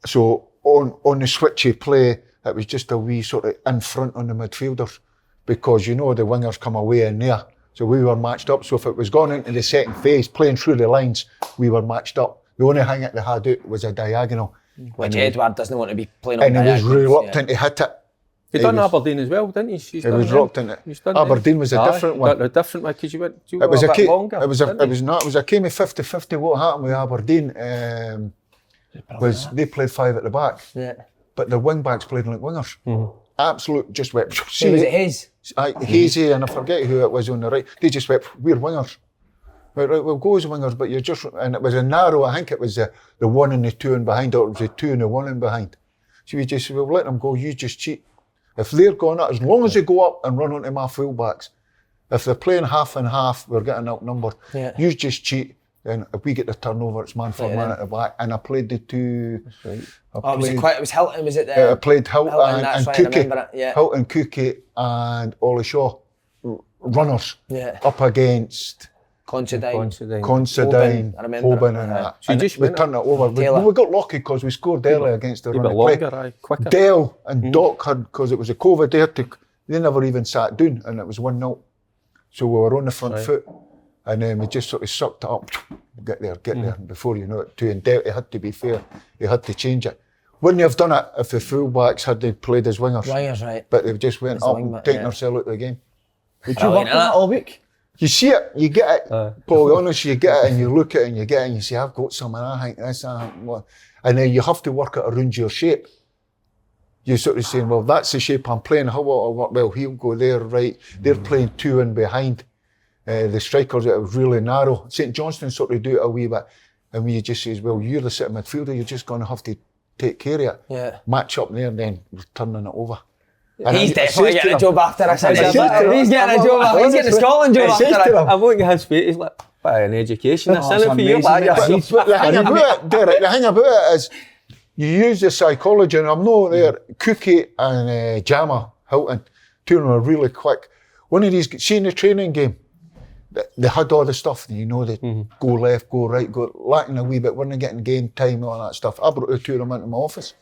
S4: So on the switchy play, it was just a wee sort of in front on the midfielders, because you know the wingers come away in there. So we were matched up. So if it was going into the second phase, playing through the lines, we were matched up. The only thing that they had out was a diagonal.
S1: Which Edward doesn't want to be playing on diagonals.
S4: And he was reluctant to hit it.
S3: He done Aberdeen as well, didn't he?
S4: He was reluctant. Aberdeen was a different one.
S3: A different one, because you went
S4: a bit longer. It was a game of 50-50. What happened with Aberdeen was they played 5 at the back. Yeah. But the wing backs played like wingers. Absolute, just went.
S1: Was it his?
S4: Hazy, and I forget who it was on the right. They just went, we're wingers. Right, we'll go as wingers, but you're just, and it was a narrow, I think it was the 1 and the 2 and behind, or it was the 2 and the 1 and behind. So we just, we'll let them go, you just cheat. If they're going up, as long as they go up and run onto my full-backs, if they're playing half and half, we're getting outnumbered. Yeah. You just cheat, then if we get the turnover, it's man for man at the back. And I played the two. That's right.
S1: It was Hilton, was it there?
S4: I played Hilton and Cookie. Yeah. Hilton, Cookie and Ollie Shaw, runners up against
S1: Considine,
S4: Hoban and that. So and we turned it over. We got lucky because we scored early against the running play. Quicker. Dale and Doc had, because it was a COVID there, they never even sat down, and it was 1-0. So we were on the front foot, and then we just sort of sucked it up. Get there. And before you know it, too. And Dale, he had to be fair. He had to change it. Wouldn't have done it if the fullbacks had they played as wingers.
S1: Wingers, right.
S4: But they just went up and taken ourselves out of the game.
S2: Did you work on that all week?
S4: You see it, you get it. Paul, honestly, you get it and you look at it and you get it and you say, I've got something, I think this, and then you have to work it around your shape. You're sort of saying, well, that's the shape I'm playing, how will I work? Well, he'll go there, right. They're playing 2 in behind. The strikers, it was really narrow. St Johnstone sort of do it a wee bit. And you just says, well, you're the sitting midfielder, you're just going to have to take care of it. Yeah. Match up there and then turning it over.
S1: And he's definitely getting a job after us. He's getting a job after. He's getting a Scotland job after us.
S3: I'm looking at his face. He's like, by an education. That's for you.
S4: The thing about it is, you use the psychology, and I'm not there. Cookie and Jammer Hilton, 2 of them are really quick. One of these, see in the training game, they had all the stuff. You know, they go left, go right, go lacking a wee bit. We're not getting game time and all that stuff. I brought the 2 of them into my office.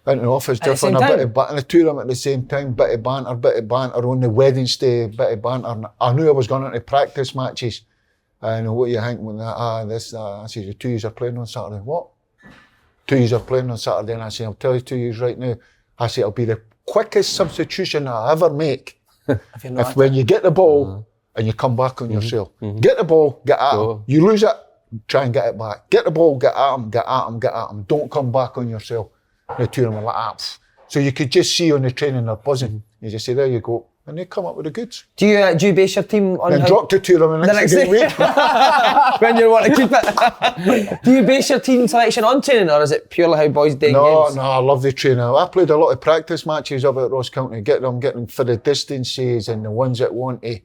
S4: into the office, just on a bit of banter, the two of them at the same time, bit of banter on the Wednesday, bit of banter. And I knew I was going into practice matches. And what do you think when that, I said, the 2 years are playing on Saturday. What? 2 years are playing on Saturday. And I said, I'll tell you 2 years right now. I said, it'll be the quickest substitution I ever make. if when you get the ball and you come back on yourself. Get the ball, get at him. You lose it, try and get it back. Get the ball, get at him, get at him, get at him. Don't come back on yourself. The two of them were like, So you could just see on the training they're buzzing. You just say, there you go. And they come up with the goods.
S1: Do you base your team on
S4: then drop the two of them the next week.
S1: When you want to keep it. Do you base your team selection on training, or is it purely how boys do games?
S4: No, I love the training. I played a lot of practice matches up at Ross County, get them for the distances and the ones that want to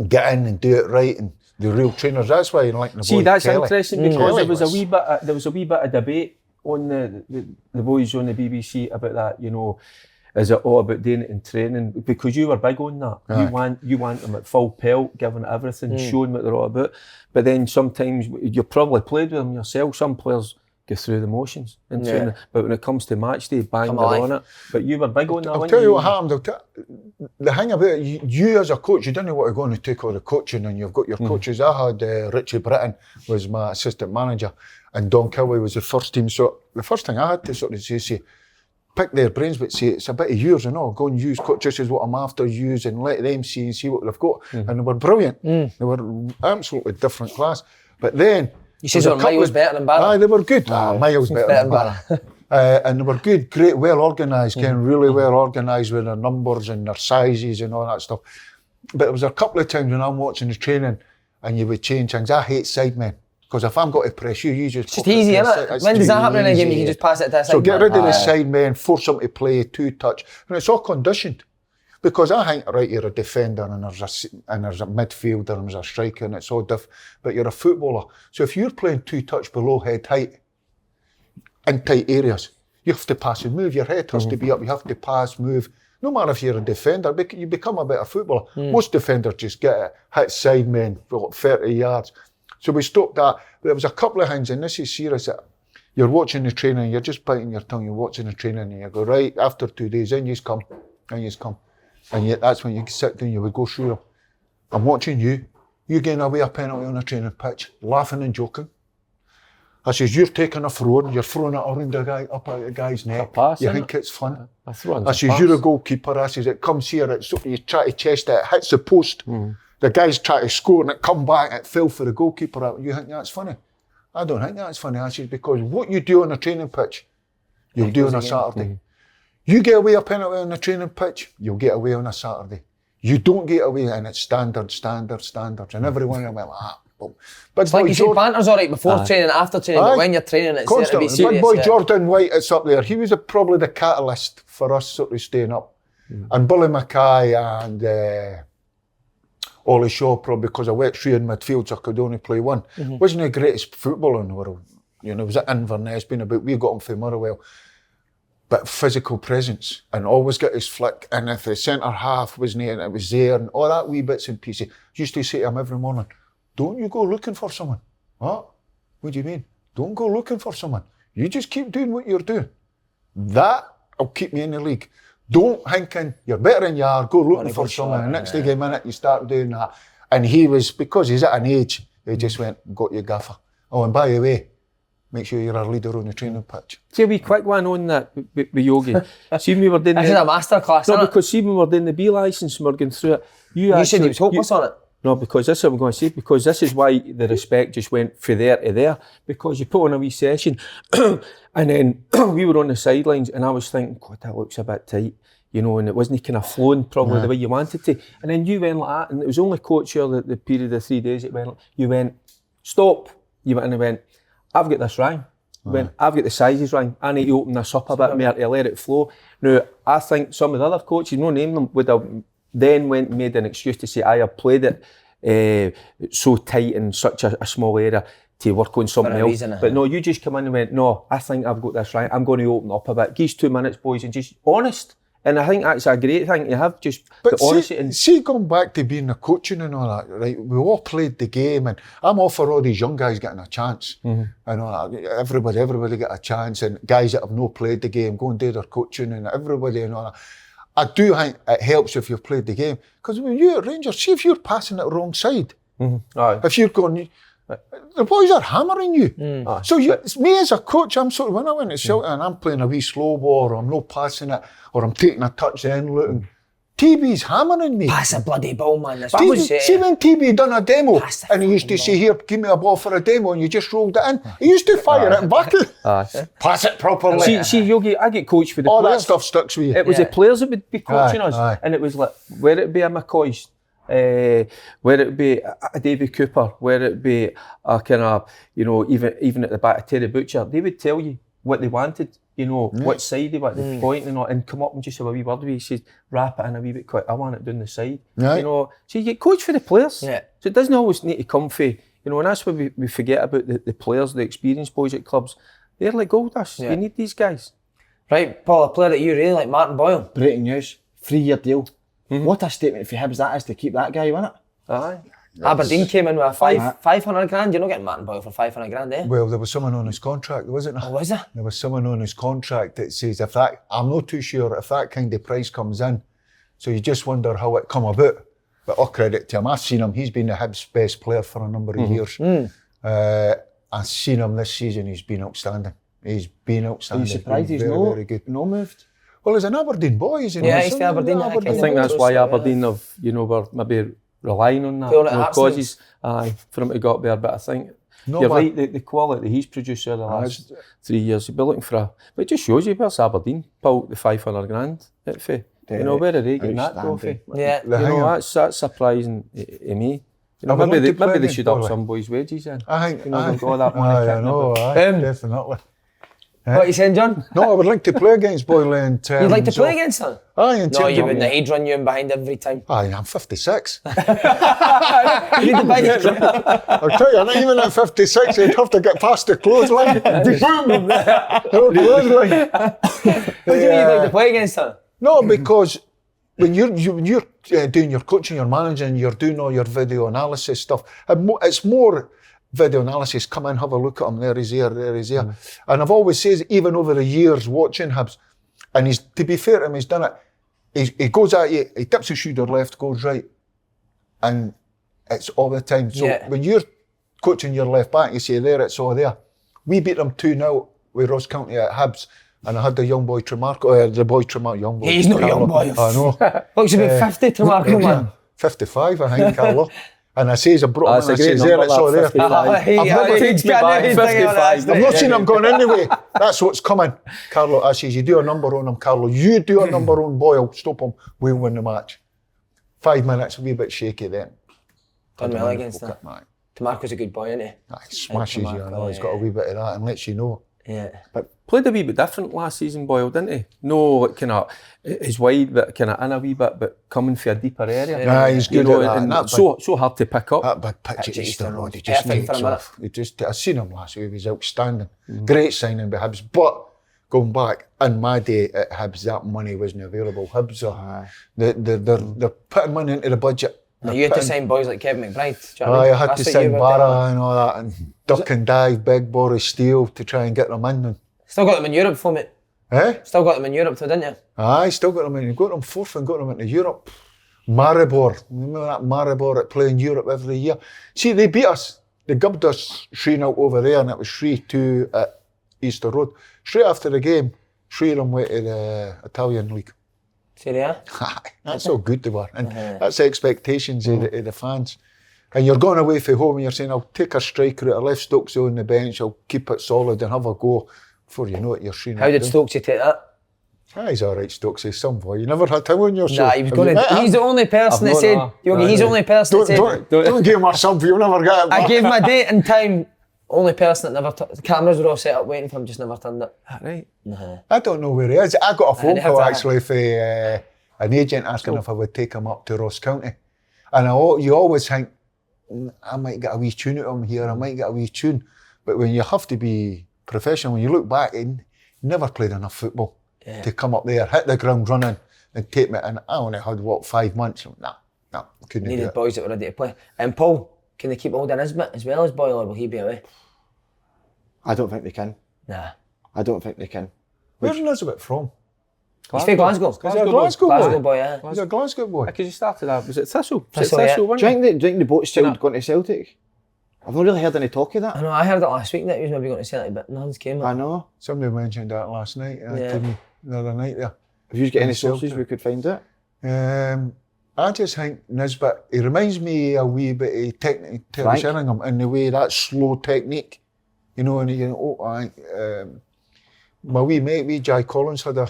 S4: get in and do it right, and the real trainers. That's why you like the boys.
S3: See, that's
S4: Kelly.
S3: interesting because there was a wee bit of debate on the boys on the BBC about that, you know. Is it all about doing it in training? Because you were big on that. Right. You want them at full pelt, giving everything, showing what they're all about. But then sometimes you probably played with them yourself. Some players go through the motions in training. But when it comes to match day, bang, they're on it. But you were big on that.
S4: I'll tell you what happened. The thing about it, you as a coach, you don't know what you're going to take all the coaching, and you've got your coaches. I had Richie Britton was my assistant manager, and Don Kilway was the first team. So the first thing I had to sort of say, pick their brains, but say it's a bit of yours and all. Go and use coaches is what I'm after, use and let them see and see what they've got. And they were brilliant. They were absolutely different class. But then
S1: you said they were miles better than Barra.
S4: Aye, they were good. Miles better than Barra. And they were good, great, well organised, really well organised with their numbers and their sizes and all that stuff. But there was a couple of times when I'm watching the training and you would change things. I hate side men. Because if I'm got to press you, you just...
S1: It's just easy, isn't it? When does that happen in a game? You can just pass it to a side man.
S4: So get rid of the side men, force them to play, two touch. And it's all conditioned. Because I think, right, you're a defender and there's a midfielder and there's a striker and it's all different. But you're a footballer. So if you're playing two touch below head height, in tight areas, you have to pass and move. Your head has to be up. You have to pass, move. No matter if you're a defender, you become a better footballer. Most defenders just get it, hit side men for 30 yards. So we stopped that. But there was a couple of things, and this is serious, that you're watching the training, you're just biting your tongue, you're watching the training, and you go, right, after 2 days, in you come. And yet that's when you sit down, you would go through them. I'm watching you getting away a penalty on a training pitch, laughing and joking. I says, you're taking a throw, you're throwing it around the guy, up at the guy's neck.
S3: Pass,
S4: you think it's fun.
S3: I
S4: says, you're a goalkeeper. I says, it comes here, you try to chest it hits the post. The guys try to score and it come back, it fell for the goalkeeper. You think that's funny? I don't think that's funny. I said, because what you do on a training pitch, you'll do on a Saturday. You get away a penalty on a training pitch, you'll get away on a Saturday. You don't get away, and it's standards. And everyone went boom.
S1: It's like you said, banter's all right before training, after training, but when you're training, it's
S4: constantly.
S1: there to be serious.
S4: Big boy Jordan White, it's up there. He was probably the catalyst for us sort of staying up. And Billy Mackay and Ollie Shaw, probably because I went 3 in midfield, so I could only play 1. Wasn't the greatest footballer in the world. You know, was at Inverness, we got him from Motherwell. But physical presence, and always get his flick. And if the centre half wasn't there, and it was there, and all that wee bits and pieces, used to say to him every morning, don't you go looking for someone. What do you mean? Don't go looking for someone. You just keep doing what you're doing. That'll keep me in the league. Don't thinking you're better than you are, go looking for someone. And next thing minute you start doing that. And he was, because he's at an age, he just went, got your gaffer. Oh, and by the way, make sure you're a leader on the training pitch.
S3: See a wee quick one on that with Yogi. See when we were doing
S1: this is a masterclass.
S3: No, because see when we were doing the B licence and we were going through it. You
S1: said he was hopeless on it.
S3: No, because this is what I'm going to say, because this is why the respect just went from there to there, because you put on a wee session and then we were on the sidelines and I was thinking, God, that looks a bit tight, you know, and it wasn't kind of flowing probably the way you wanted to. And then you went like that, and it was only coach here the period of 3 days you went, stop. You went and went, I've got this wrong. I've got the sizes wrong. I need to open this up a bit more to let it flow. Now, I think some of the other coaches, no name them, would have then went and made an excuse to say, I have played it so tight in such a small area to work on something else. But no, you just come in and went, no, I think I've got this right. I'm going to open up a bit. Give us 2 minutes, boys, and just honest. And I think that's a great thing to have, just
S4: But
S3: the honesty.
S4: see, going back to being the coaching and all that, right? We all played the game, and I'm all for all these young guys getting a chance. And all that. Everybody get a chance, and guys that have not played the game go and do their coaching, and everybody and all that. I do think it helps if you've played the game, because when you're at Rangers, see if you're passing it the wrong side. If you're going, the boys are hammering you. So me as a coach, I'm sort of, when I went to Celtic and I'm playing a wee slow ball, or I'm not passing it, or I'm taking a touch then looking, TB's hammering me.
S1: Pass a bloody ball, man. That's what I would say.
S4: See when TB done a demo,
S1: Pass
S4: and he used to say, here, give me a ball for a demo, and you just rolled it in. He used to fire it back. Pass it properly.
S3: See, Yogi, I get coached for the
S4: all
S3: players.
S4: that stuff sticks with you.
S3: It was the players that would be coaching us, and it was like, where it be a McCoy's, where it be a Davy Cooper, where it be a kind of, even at the back of Terry Butcher, they would tell you what they wanted, what side they wanted, the point and come up and just have a wee word with you. He says, wrap it in a wee bit quick, I want it down the side. So you get coached for the players. So it doesn't always need to come for, and that's what we forget about the players, the experienced boys at clubs. They're like gold dust. You need these guys.
S1: Right, Paul, a player that you really like, Martin Boyle.
S2: Breaking news, 3-year deal. What a statement for Hibs that is to keep that guy, wasn't it?
S3: Aye.
S1: Aberdeen came in with a 500 grand. You're not getting Martin Boyle for 500 grand, eh?
S4: Well, there was someone on his contract, wasn't there?
S1: Oh, was there?
S4: There was someone on his contract that says if that, I'm not too sure if that kind of price comes in. So you just wonder how it come about. But all credit to him. I've seen him. He's been the Hibs' best player for a number of years. I've seen him this season. He's been outstanding. He's been outstanding.
S2: Are you surprised he's
S4: very good.
S2: no moved?
S4: Well, he's an Aberdeen boy, isn't he?
S1: Yeah, he's from Aberdeen.
S3: I think that's why Aberdeen have, were maybe relying on that.
S1: Feeling it
S3: Causes, for him to got there. But I think you're right, the quality he's produced over the last 3 years, you'll be looking for but it just shows you where's Aberdeen pulled the 500 grand at for. Where are they getting that trophy?
S1: Yeah.
S3: That's surprising to me. Maybe they should up some boys' wages then.
S4: I think,
S3: they've got that money.
S4: I know, definitely.
S1: What are you saying, John?
S4: No, I would like to play against Boyle in terms
S1: You'd like to play against them?
S4: Aye, in
S1: No, you
S4: terms
S1: wouldn't. He'd run you in behind every time.
S4: Aye, I'm 56.
S1: You need to buy
S4: I'll tell you, not even at 56, you'd have to get past the clothesline. Boom! No clothesline.
S1: What do you mean you'd like to play against them?
S4: No, because when you're doing your coaching, your managing, you're doing all your video analysis stuff, it's more video analysis, come in, have a look at him, there he's here. And I've always said, even over the years watching Hibs, and he's, to be fair to him, he's done it, he goes at you, he tips his shoulder left, goes right, and it's all the time. So when you're coaching your left back, you say, there, it's all there. We beat them 2-0 with Ross County at Hibs, and I had the young boy Tremarco, young boy.
S1: He's not a young boy.
S4: I know.
S1: Looks about 50, Tremarco, man.
S4: 55, I think, Carlo. And I says, I brought him in, I says, there, it's all there. I've not seen him going anyway. That's what's coming. Carlo, I says, you do a number on him, Carlo. You do a number on Boyle, stop him, we'll win the match. 5 minutes, a wee bit shaky then.
S1: Done well against that. Tremarco's a good boy, isn't he?
S4: He smashes you, I know. He's got a wee bit of that and lets you know.
S1: Yeah.
S3: But played a wee bit different last season, Boyle, didn't he? No, like kind of, he's wide, but kind of in a wee bit, but coming for a deeper area.
S4: Yeah, he's good at that.
S3: And so hard to pick up.
S4: That big pitch at Easter Road, he just makes off. I seen him last week, he was outstanding. Great signing by Hibs, but going back, in my day at Hibs, that money wasn't available. Hibs are, they're putting money into the budget.
S1: Now you had to sign boys like Kevin McBride.
S4: I had to sign Barra and all that, and duck and dive, big Boris Steele to try and get them in.
S1: Still got them in Europe for me. Still got them in Europe too, didn't you?
S4: Aye, still got them in. You got them fourth and got them into Europe. Maribor, remember that Maribor that play in Europe every year? See, they beat us. They gubbed us 3-0 over there, and it was 3-2 at Easter Road. Straight after the game, 3 of them went to the Italian League.
S1: Serie A?
S4: That's how good they were. And that's the expectations of the fans. And you're going away from home and you're saying, I'll take a striker out, I left Stokes on the bench, I'll keep it solid and have a go. Before you know it, you're 3-0.
S1: How did Stokes take that?
S4: He's all right, Stokes. He's some boy. You never had him on your show.
S1: Nah, he was going to. He's the only person that said, Yogi, he's the only person that said.
S4: Don't give him a sub, you'll never get it.
S1: I gave him a date and time. Only person that never. The cameras were all set up waiting for him, just never turned up.
S3: Right.
S4: I don't know where he is. I got a phone call actually for an agent asking if I would take him up to Ross County. And you always think, I might get a wee tune out of him here, I might get a wee tune. But when you have to be professional, when you look back, he never played enough football to come up there, hit the ground running, and take me. And I only had, 5 months? Nah, couldn't do
S1: Needed
S4: it.
S1: boys that were ready to play. And Paul, can they keep hold of Nisbet as well as Boyle, or will he be away?
S2: I don't think they can.
S1: Nah.
S2: I don't think they can.
S4: Where's Nisbet from?
S1: He's from Glasgow.
S4: Is he a Glasgow
S1: Glasgow
S4: boy?
S1: boy, yeah.
S4: He's a Glasgow boy.
S3: Because you started that, was it Thistle?
S1: Thistle,
S3: Was it
S1: yeah.
S3: Thistle,
S2: Do you think the boat's still going to Celtic? I've not really heard any talk of that.
S1: I know, I heard it last week that he was maybe going to Celtic, but nothing's came
S2: I
S1: up.
S2: know.
S4: Somebody mentioned that last night to me, the other night there.
S2: If you get any
S4: Celtic.
S2: sources, we could find it.
S4: I just think Nisbet, he reminds me a wee bit of Terry
S2: Frank.
S4: Sheringham in the way, that slow technique. You know, and my wee mate, Jai Collins, had a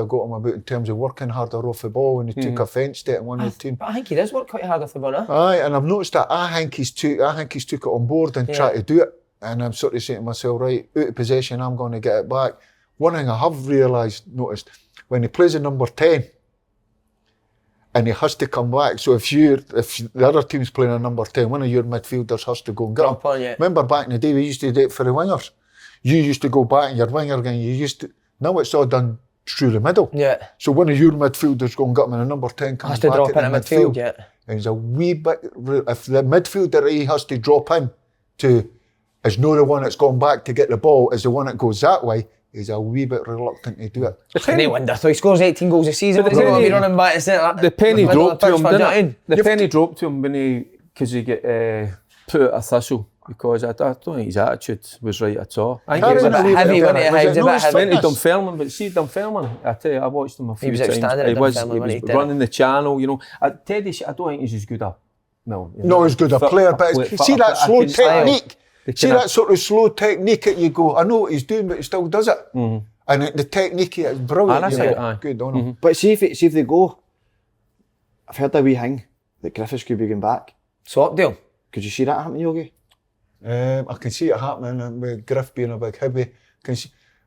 S4: go at him about in terms of working harder off the ball, and he took offence to it in one of the team.
S1: But I think he does work quite hard off the ball now.
S4: Aye, and I've noticed that. I think he's took it on board and tried to do it. And I'm sort of saying to myself, right, out of possession, I'm going to get it back. One thing I have noticed, when he plays a number 10, and he has to come back. So if the other team's playing a number 10, one of your midfielders has to go and get him. Remember back in the day, we used to do it for the wingers. You used to go back in your winger game. Now it's all done through the middle.
S1: Yeah.
S4: So one of your midfielders go and get him, and a number 10 comes
S1: Has to
S4: back
S1: drop
S4: at the
S1: into
S4: midfield.
S1: midfield, yeah.
S4: And he's a wee bit, if the midfielder he has to drop in to is not the one that's gone back to get the ball, is the one that goes that way, he's a wee bit reluctant to do it.
S1: Any wonder, so he scores 18 goals a season, he's going to be running back to centre.
S3: The penny dropped to him, didn't it?
S1: didn't
S3: The penny dropped to him because he get put at a Thistle, because I don't think his attitude was right at all. I think
S1: was a bit heavy, wasn't he? He was a bit heavy.
S3: Went to Dunfermline, but see Dunfermline, I tell you, I watched him a few
S1: was
S3: times.
S1: outstanding at Dunfermline,
S3: He
S1: wasn't
S3: was
S1: he?
S3: running the channel, you know. Teddy, I don't think he's as good a...
S4: Not as good a player, but see that slow technique? See that sort of slow technique that you go, I know what he's doing, but he still does it. And the technique is brilliant. Good on him.
S2: But see if they go, I've heard a wee thing that Griffiths could be going back.
S1: Swap deal.
S2: Could you see that happen, Yogi?
S4: I can see it happening with Griff being a big hibby.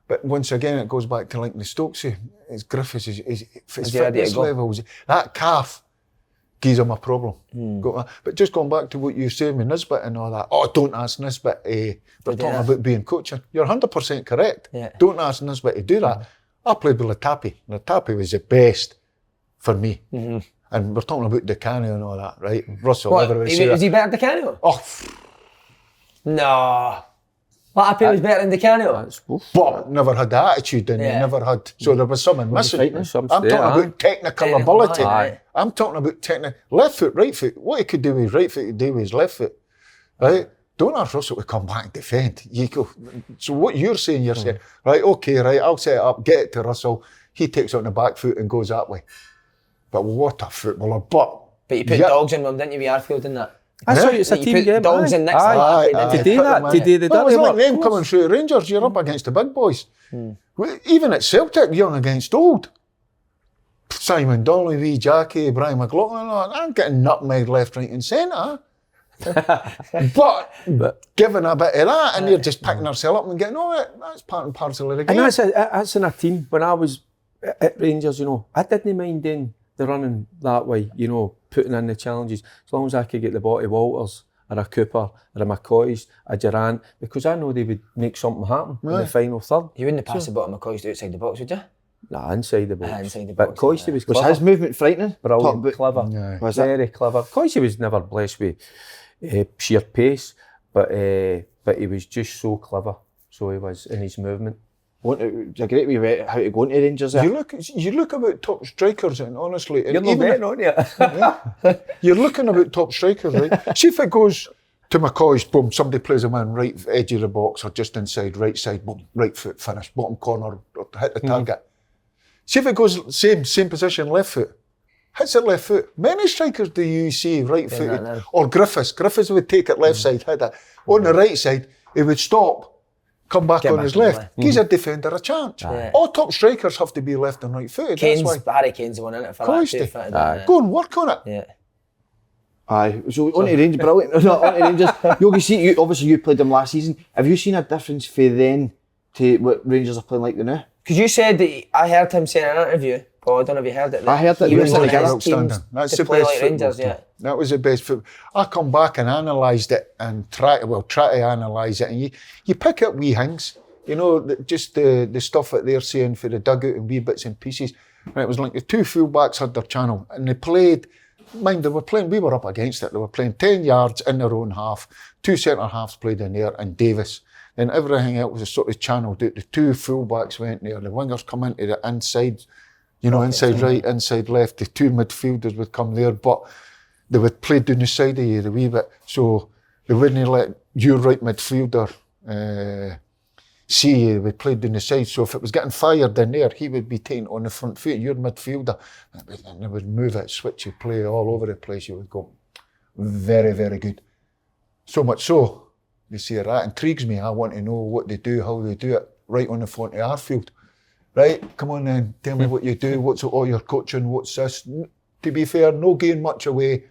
S4: But once again, it goes back to like the Stokesy. It's Griffiths, his fitness levels. That calf gives him a problem. But just going back to what you were saying with Nisbet and all that, don't ask Nisbet. We're talking about being coaching. You're 100% correct.
S1: Yeah.
S4: Don't ask Nisbet to do that. I played with Latapi. Latapi was the best for me. And we're talking about Decanio and all that, right? Russell, everybody say
S1: Is he better than Decanio?
S4: Oh,
S1: No. Latapi was better than Decanio.
S4: but never had the attitude and he never had. So there was something missing. I'm talking about technical ability. I'm talking about technical. Left foot, right foot. What he could do with his right foot, he could do with his left foot. Right? Don't ask Russell to come back and defend. You go. So what you're saying, right, okay, right, I'll set it up, get it to Russell. He takes it on the back foot and goes that way. But what a footballer. But
S1: you put dogs in them, didn't you, with Arfield and that?
S3: That's why it's a
S1: You
S3: team
S1: put
S3: game.
S1: dogs in next to Latapi.
S3: To do that, to do the
S4: well,
S3: dirty
S4: it's like
S3: work.
S4: them coming through Rangers, you're up against the big boys. Even at Celtic, young against old. Simon Donnelly, V. Jackie, Brian McLaughlin, I'm getting nutmeg left, right and centre. but giving a bit of that and you're just picking ourselves up and getting on it, that's part and parcel of the game.
S3: And that's in a team. When I was at Rangers, you know, I didn't mind doing the running that way, you know, putting in the challenges, as long as I could get the ball to Walters or a Cooper or a McCoy's, a Durant, because I know they would make something happen in the final third.
S1: You wouldn't pass the ball to McCoy's outside the box, would you?
S3: Nah, inside the box.
S1: Inside the
S3: But
S1: box,
S3: Coisty was clever.
S2: Was his movement frightening?
S3: Brilliant, clever, very clever. Coisty was never blessed with sheer pace, but he was just so clever. So he was in his movement.
S2: It's a great way how to go into Rangers there.
S4: You look about top strikers, and honestly,
S3: You're not betting, aren't you?
S4: You're looking about top strikers, right? See if it goes to McCoy's, boom, somebody plays him in right edge of the box or just inside, right side, boom, right foot finish, bottom corner, hit the target. See if it goes same position, left foot. Hits it left foot. Many strikers do you see right footed? Or Griffiths. Griffiths would take it left side, hit it. On the right side, he would stop. Come back on his left. Gives a defender a chance. All top strikers have to be left and right footed.
S1: Harry Kane's the one in it for that.
S4: Go and work on it.
S1: Yeah.
S2: Aye. So on to Rangers, brilliant. No, on to Rangers. Yogi, obviously you played them last season. Have you seen a difference for then to what Rangers are playing like now?
S1: Because you said that I heard him say in an interview. Paul, I don't know if you heard it.
S2: I heard that
S1: he was one of his
S4: outstanding.
S1: teams
S4: That's
S1: to
S4: the
S1: play
S4: best
S1: like Rangers.
S4: football team. That was the best football. I come back and analysed it and try to analyse it, and you pick up wee things. You know, just the stuff that they're saying for the dugout and wee bits and pieces. And it was like the two full-backs had their channel, and they played, we were up against it, they were playing 10 yards in their own half, two centre-halves played in there, and Davis. Then everything else was sort of channeled out. The two full-backs went there, the wingers come into the inside, inside right, inside left, the two midfielders would come there, but they would play down the side of you a wee bit, so they wouldn't let your right midfielder see you. We played down the side, so if it was getting fired in there, he would be taken on the front foot, your midfielder, and they would move it, switch it, play all over the place. You would go, very, very good. So much so, you see, that intrigues me. I want to know what they do, how they do it, right on the front of our field. Right, come on then, tell me what you do, what's all your coaching, what's this. To be fair, no giving much away.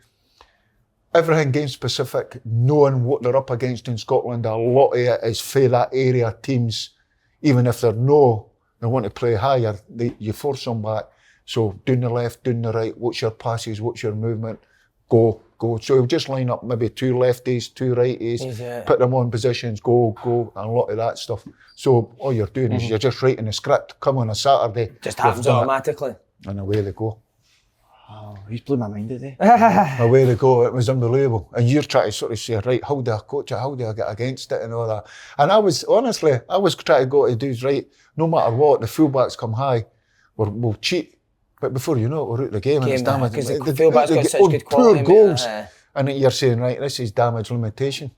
S4: Everything game specific, knowing what they're up against in Scotland, a lot of it is for that area teams, even if they want to play higher, you force them back. So down the left, down the right, what's your passes, what's your movement, go. So we'll just line up maybe two lefties, two righties, put them on positions, go, and a lot of that stuff. So all you're doing is you're just writing a script, come on a Saturday.
S1: Just happens automatically.
S4: And away they go.
S2: Oh, he's blew my mind today.
S4: Away they go, it was unbelievable. And you're trying to sort of say, right, how do I coach it, how do I get against it and all that. And I was trying to go to do right, no matter what, the fullbacks come high, we'll cheat. But before you know it, we're out of the game and it's damage.
S1: Because the fullbacks got such good quality.
S4: Poor goals. And you're saying, right, this is damage limitation.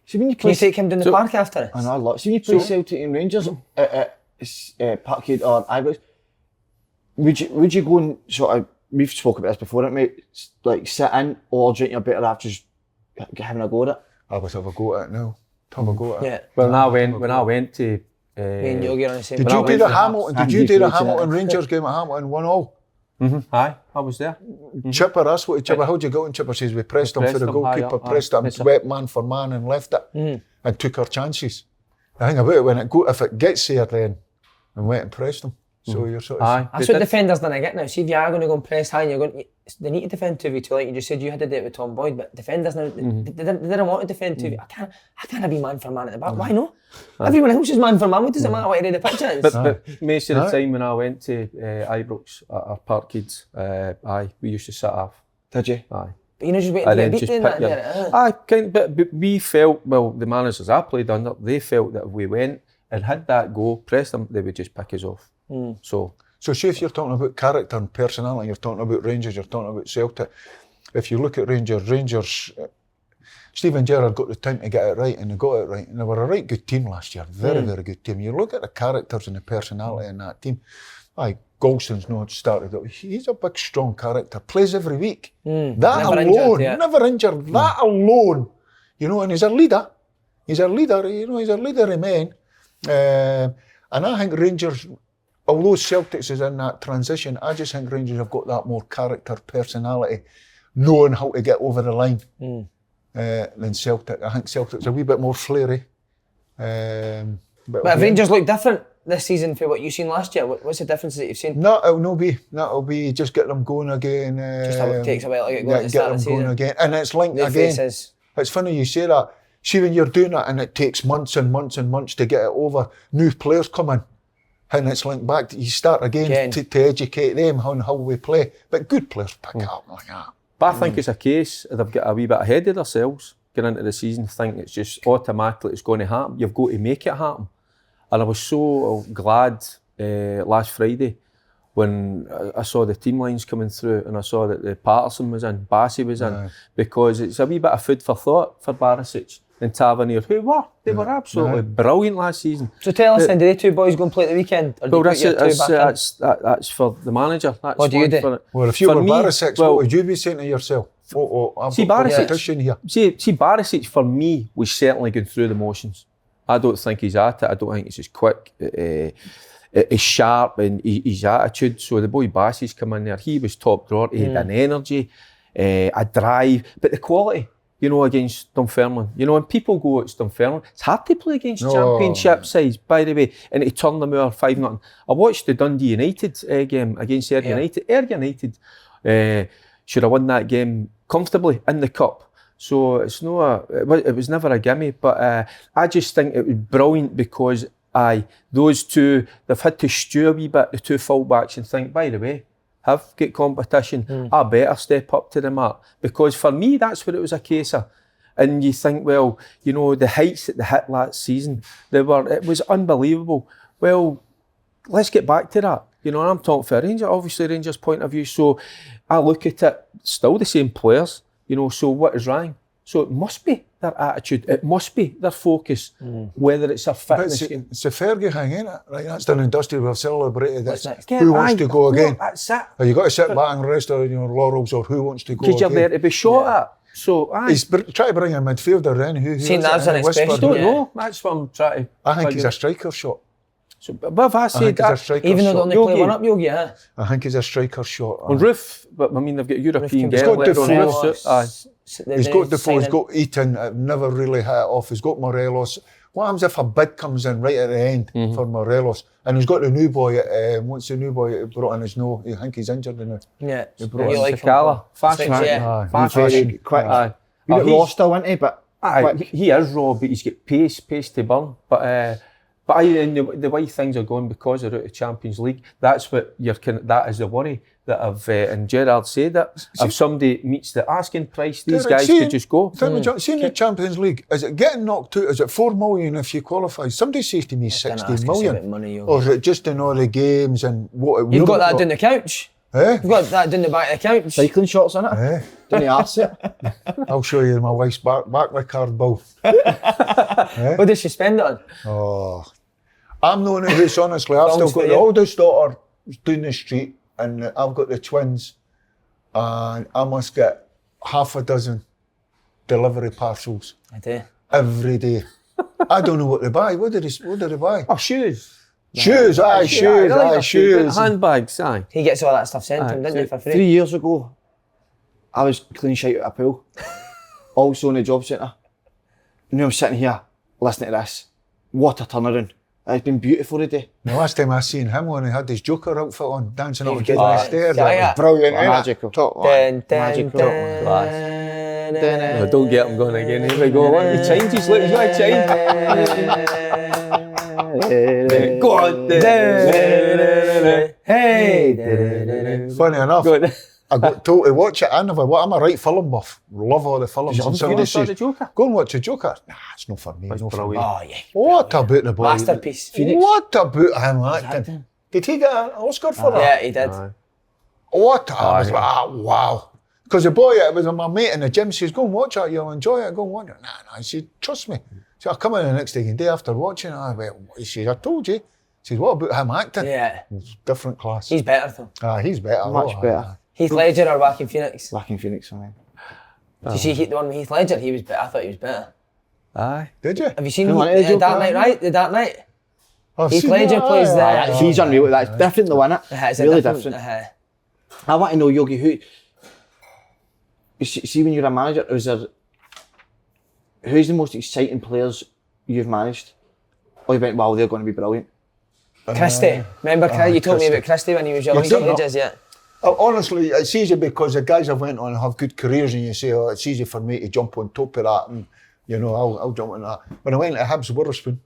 S2: So when you
S1: Can you take him down the park after it?
S2: I know a lot. So when you play Celtic and Rangers at Parkhead or Ibrox, would you go and sort of, we've spoken about this before, mate, like sit in or drink your better after just having a go at it?
S4: I would have a go at it now. Have a go at it.
S1: Yeah.
S3: Well, when I went to...
S1: Me and Yogi are on the same.
S4: Did you do the Hamilton Rangers game at Hamilton 1-1?
S3: Aye, I was there.
S4: Chipper asked what Chipper, how'd you go? And Chipper says we pressed him for the goalkeeper, pressed him, went man for man and left it and took our chances. The thing about it, if it gets there then, and went and pressed him. So you're sort of...
S1: That's what defenders don't get now. See, if you are going to go and press high and you're going, they need to defend 2v2, like you just said, you had to do it with Tom Boyd, but defenders now, they didn't want to defend 2v. I can't be man for man at the back. Why not? Everyone else is man for man. What does it matter what area the pitch is?
S3: But most of the time when I went to Ibrox at Parkhead, we used to sit off.
S2: Did you?
S3: Aye.
S1: But you know, just waiting to get beat doing that there.
S3: But we felt, well, the managers I played under, they felt that if we went and had that go, pressed them, they would just pick us off. So
S4: see if you're talking about character and personality, you're talking about Rangers, you're talking about Celtic. If you look at Rangers, Steven Gerrard got the time to get it right and they got it right. And they were a right good team last year, very, very good team. You look at the characters and the personality in that team. Golson's not started up. He's a big, strong character, plays every week. That alone, never injured, that alone, and he's a leader. He's a leader of men. And I think Rangers, although Celtics is in that transition, I just think Rangers have got that more character, personality, knowing how to get over the line than Celtic. I think Celtic's a wee bit more flary. But
S1: if Rangers look different this season for what you've seen last year, what's the difference that you've seen?
S4: No, that'll be just get them going again.
S1: Just how it takes a while to get going at the start of the season.
S4: Going again. And it's linked again. Faces. It's funny you say that. See, when you're doing that and it takes months and months and months to get it over, new players come in and it's linked back. You start again to educate them on how we play. But good players pick it up like that.
S3: But I think it's a case they've got a wee bit ahead of themselves going into the season, think it's just automatically it's going to happen. You've got to make it happen. And I was so glad last Friday when I saw the team lines coming through and I saw that the Patterson was in, Bassey was in, because it's a wee bit of food for thought for Barisic and Tavernier, who were absolutely brilliant last season.
S1: So tell us, then, do they two boys go and play at the weekend? Or
S3: that's for the manager. That's
S1: what do you do?
S4: Well, if you were Barisic, what would you be saying to yourself?
S3: See, Barisic for me was certainly going through the motions. I don't think he's at it. I don't think he's as quick, as sharp and his attitude. So the boy Bassey's come in there. He was top drawer. He had an energy, a drive, but the quality. Against Dunfermline. When people go, it's Dunfermline. It's hard to play against championship sides, by the way, and to turn them over 5-0. I watched the Dundee United game against Ayr United. Ayr United should have won that game comfortably in the cup. So it's it was never a gimme, but I just think it was brilliant because Aye, those two, they've had to stew a wee bit, the two fullbacks, and think, by the way, have got competition, I better step up to the mark. Because for me, that's what it was a case of. And you think, well, you know, the heights that they hit last season, it was unbelievable. Well, let's get back to that. You know, I'm talking for Rangers' point of view. So I look at it, still the same players, you know, so what is wrong? So it must be their attitude, it must be their focus, whether it's a fitness.
S4: It's a Fergie thing, ain't it? Right, that's done industrial, we've celebrated this.
S3: Yeah,
S4: Who wants to go again?
S3: That's it.
S4: Have you got to sit back and rest on your laurels, or who wants to go again?
S3: Because you're there to be shot at. So,
S4: He's trying to bring a midfielder then. Who
S1: See,
S4: is
S1: that's
S4: it?
S1: unexpected.
S3: I don't know, that's what I'm trying to...
S4: I think he's a striker shot.
S3: So, but if I
S4: I
S3: said
S4: think he's a
S3: that,
S4: striker
S1: Even though they
S4: shot.
S1: only
S3: Yogi.
S1: play one up, Yogi, huh?
S4: I think he's a striker shot.
S3: on Roof, but I mean, they've got European
S1: He's
S3: girl
S4: got
S3: later on
S4: Defoe.
S3: Roof, so, aye.
S4: He's got Defoe, he's got Eaton, I've never really hit it off. He's got Morelos. What happens if a bid comes in right at the end for Morelos? And he's got the new boy, what's the new boy that brought in his no? I think he's injured now.
S1: Yeah.
S4: brought
S1: You
S4: in
S1: like him,
S3: Sakala,
S1: Paul?
S3: fashion,
S1: Six,
S3: aye.
S1: yeah.
S3: Fashion.
S2: Quick.
S3: Aye.
S2: You got
S3: he's-
S2: raw still, isn't he? But
S3: Aye,
S2: quick.
S3: he is raw, but he's got pace to burn. But and the way things are going because they're out of Champions League, that's what that is the worry that and Gerrard said that if somebody meets the asking price, these
S4: Derek,
S3: guys
S4: see,
S3: could just go.
S4: See in the Champions League, is it getting knocked out? Is it 4 million if you qualify? Somebody says to me 16 million.
S1: Money,
S4: Or is it just in all the games and what?
S1: You've got that down the couch.
S4: Eh?
S1: You've got that down the back of the couch.
S2: cycling shots in it.
S4: Eh?
S2: Don't you arse it?
S4: I'll show you my wife's back record bill.
S1: What does she spend it on?
S4: Oh, I'm the one who's honestly, I've still got the oldest daughter down the street, and I've got the twins, and I must get half a dozen delivery parcels
S1: I do.
S4: every day. I don't know what they buy. What do they buy?
S3: Oh, shoes.
S4: Shoes, shoes.
S3: Handbags, aye.
S1: He gets all that stuff sent to him, doesn't he, for
S2: 3
S1: free?
S2: years ago, I was cleaning shite out of a pool, also in the job centre. Now I'm sitting here listening to this. What a turnaround. It's been beautiful today.
S4: The last time I seen him when he had his Joker outfit on, dancing up and
S1: good.
S4: down the stairs,
S1: Yeah,
S4: that
S1: yeah.
S4: was brilliant. innit?
S2: Magical.
S1: Dun, dun,
S2: Magical.
S1: dun, dun,
S3: No, don't get him going again. Here we go. He changes. Look, he's got to change. Go on.
S1: Hey.
S4: Funny enough,
S3: Go on.
S4: I got told to watch it. I'm a right film buff. Love all the films. And somebody
S3: saw
S4: says,
S3: the Joker?
S4: go and watch the Joker. Nah, it's not for me. It's not for me.
S3: brilliant.
S1: Oh, yeah.
S4: What about the boy?
S1: Masterpiece. Phoenix.
S4: What about him acting? Did he get an Oscar for that?
S1: Yeah, he did.
S4: What? I was like, wow. Because the boy, it was my mate in the gym, says, go and watch it, you'll enjoy it, go and watch it. Nah, he said, trust me. So I come in the next day after watching it, I went, he says, I told you. He says, what about him acting?
S1: Yeah.
S4: It's different class.
S1: He's better, though.
S4: He's better.
S2: Much better.
S1: Heath Ledger or Joaquin Phoenix?
S2: Back in Phoenix, I mean.
S1: Did you see the one with Heath Ledger? He was better. I thought he was better.
S3: Aye.
S4: Did you?
S1: Have you seen
S2: Come on, the Joker,
S1: Dark Knight, right? The Dark Knight?
S4: I've
S1: Heath
S4: seen
S1: Ledger
S4: that,
S1: plays
S4: aye,
S1: the...
S4: aye.
S2: He's unreal. That's different though, isn't it?
S1: It's a
S2: Really different. I want to know, Yogi, see when you're a manager, who's the most exciting players you've managed? Or you went, wow, they're going to be brilliant.
S1: Christie. Remember, you told me about Christie when he was young.
S4: Yes,
S1: He's
S4: no.
S1: ages, yeah.
S4: Honestly, it's easy because the guys have went on and have good careers, and you say, oh, it's easy for me to jump on top of that, and you know, I'll jump on that. When I went to Hibs, Witherspoon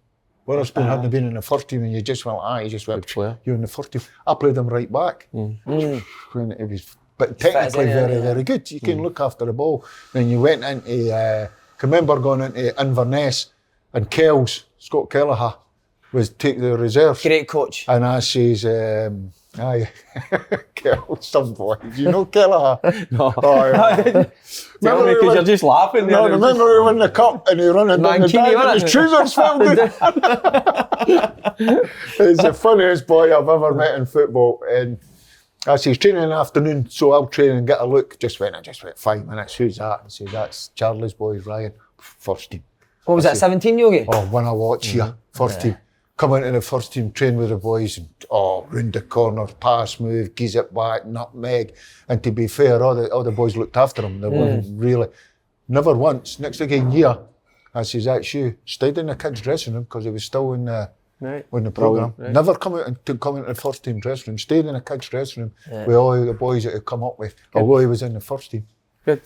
S4: hadn't been in the first team, and you just went, you just went,
S3: player.
S4: you're in the first team. I played him right back. When it was, but technically
S1: as any,
S4: very,
S1: yeah.
S4: very good. You can look after the ball. Then you went into, I remember going into Inverness, and Scott Kelleher, was take the reserves.
S1: Great coach.
S4: And I says, some boy, do you know Kelleher?
S3: No.
S4: Remember
S3: Because you're just laughing there.
S4: no, remember we won the cup and he running down the
S1: Mancini,
S4: back and
S1: wasn't
S4: his
S1: it?
S4: trousers fell down. He's the funniest boy I've ever met in football. And I says, training in the afternoon, so I'll train and get a look. I just went 5 minutes. Who's that? And says, that's Charlie's boys, Ryan. First team.
S1: What was that, 17, Yogi?
S4: Oh, when I watch here, first team. Come into the first team, train with the boys, and round the corner, pass, move, gives it back, nutmeg. And to be fair, all the boys looked after him. They weren't really, never once. Next year, I says, that's you. Stayed in the kids' dressing room because he was still in the programme.
S3: Right.
S4: Never come into the first team dressing room. Stayed in the kids' dressing room with all the boys that had come up with, although he was in the first team.
S3: Good.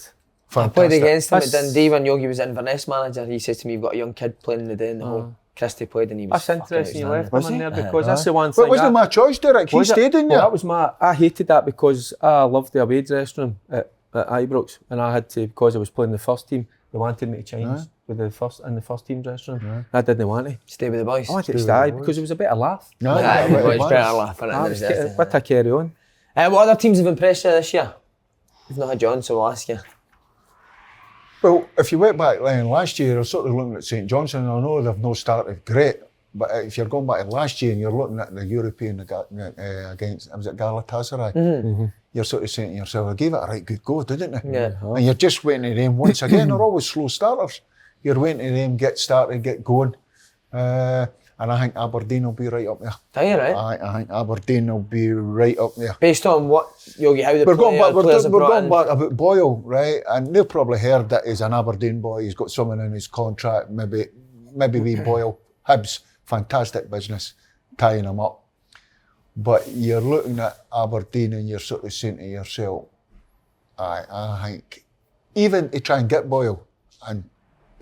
S1: I played
S4: Fantastic.
S1: against him at
S3: That's-
S1: Dundee when Yogi was Inverness manager. He says to me, you've got a young kid playing in the day in the hole. Christie played and he was
S3: That's interesting you left him
S2: Was
S3: in
S2: he?
S3: there because that's the one thing.
S4: But wasn't my choice, Derek? He
S3: Was it?
S4: stayed in
S3: Well,
S4: there.
S3: that was I hated that because I loved the away dressing room at Ibrox, and I had to, because I was playing the first team, they wanted me to change with the first team dressing room. I didn't want to.
S1: Stay with the boys.
S3: I wanted to stay because it was a bit of laugh.
S1: Aye, the boys better laugh.
S3: But I carry on.
S1: What other teams have impressed you this year? We've not had John, so we'll ask you.
S4: Well, if you went back then last year, I was sort of looking at St Johnstone. I know they've not started great, but if you're going back to last year and you're looking at the European against, was it Galatasaray? You're sort of saying to yourself, I gave it a right good go, didn't I?
S1: Yeah.
S4: And you're just waiting to them once again. They're always slow starters. You're waiting to them get started, get going. And I think Aberdeen will be right up there.
S1: Tell you right.
S4: I think Aberdeen will be right up there.
S1: Based on what Yogi Hughes
S4: We're going back
S1: in.
S4: about Boyle, right? And they've probably heard that he's an Aberdeen boy. He's got someone in his contract. Maybe we Boyle. Hibs, fantastic business, tying him up. But you're looking at Aberdeen and you're sort of saying to yourself, I think, even to try and get Boyle and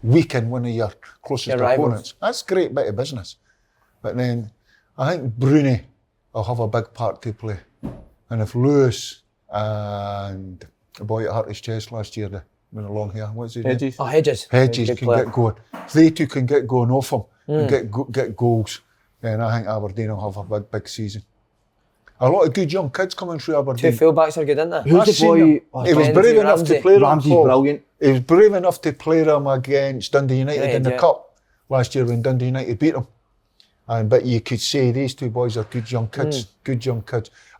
S4: weaken one of your closest opponents, that's a great bit of business. But then I think Bruni will have a big part to play. And if Lewis and the boy that hurt his chest last year, with the long hair, what's his name?
S3: Hedges.
S1: Oh, Hedges.
S4: Hedges
S1: Good
S4: can
S1: player.
S4: get going. If they two can get going off him and get goals, then I think Aberdeen will have a big season. A lot of good young kids coming through
S1: Two
S4: Aberdeen.
S1: fullbacks are good, aren't they?
S2: Who's the boy?
S4: He was brave enough to play them.
S2: Ramsey's
S4: Paul.
S2: brilliant.
S4: He was brave enough to play them against Dundee United in the Cup last year when Dundee United beat them. But you could say these two boys are good young kids,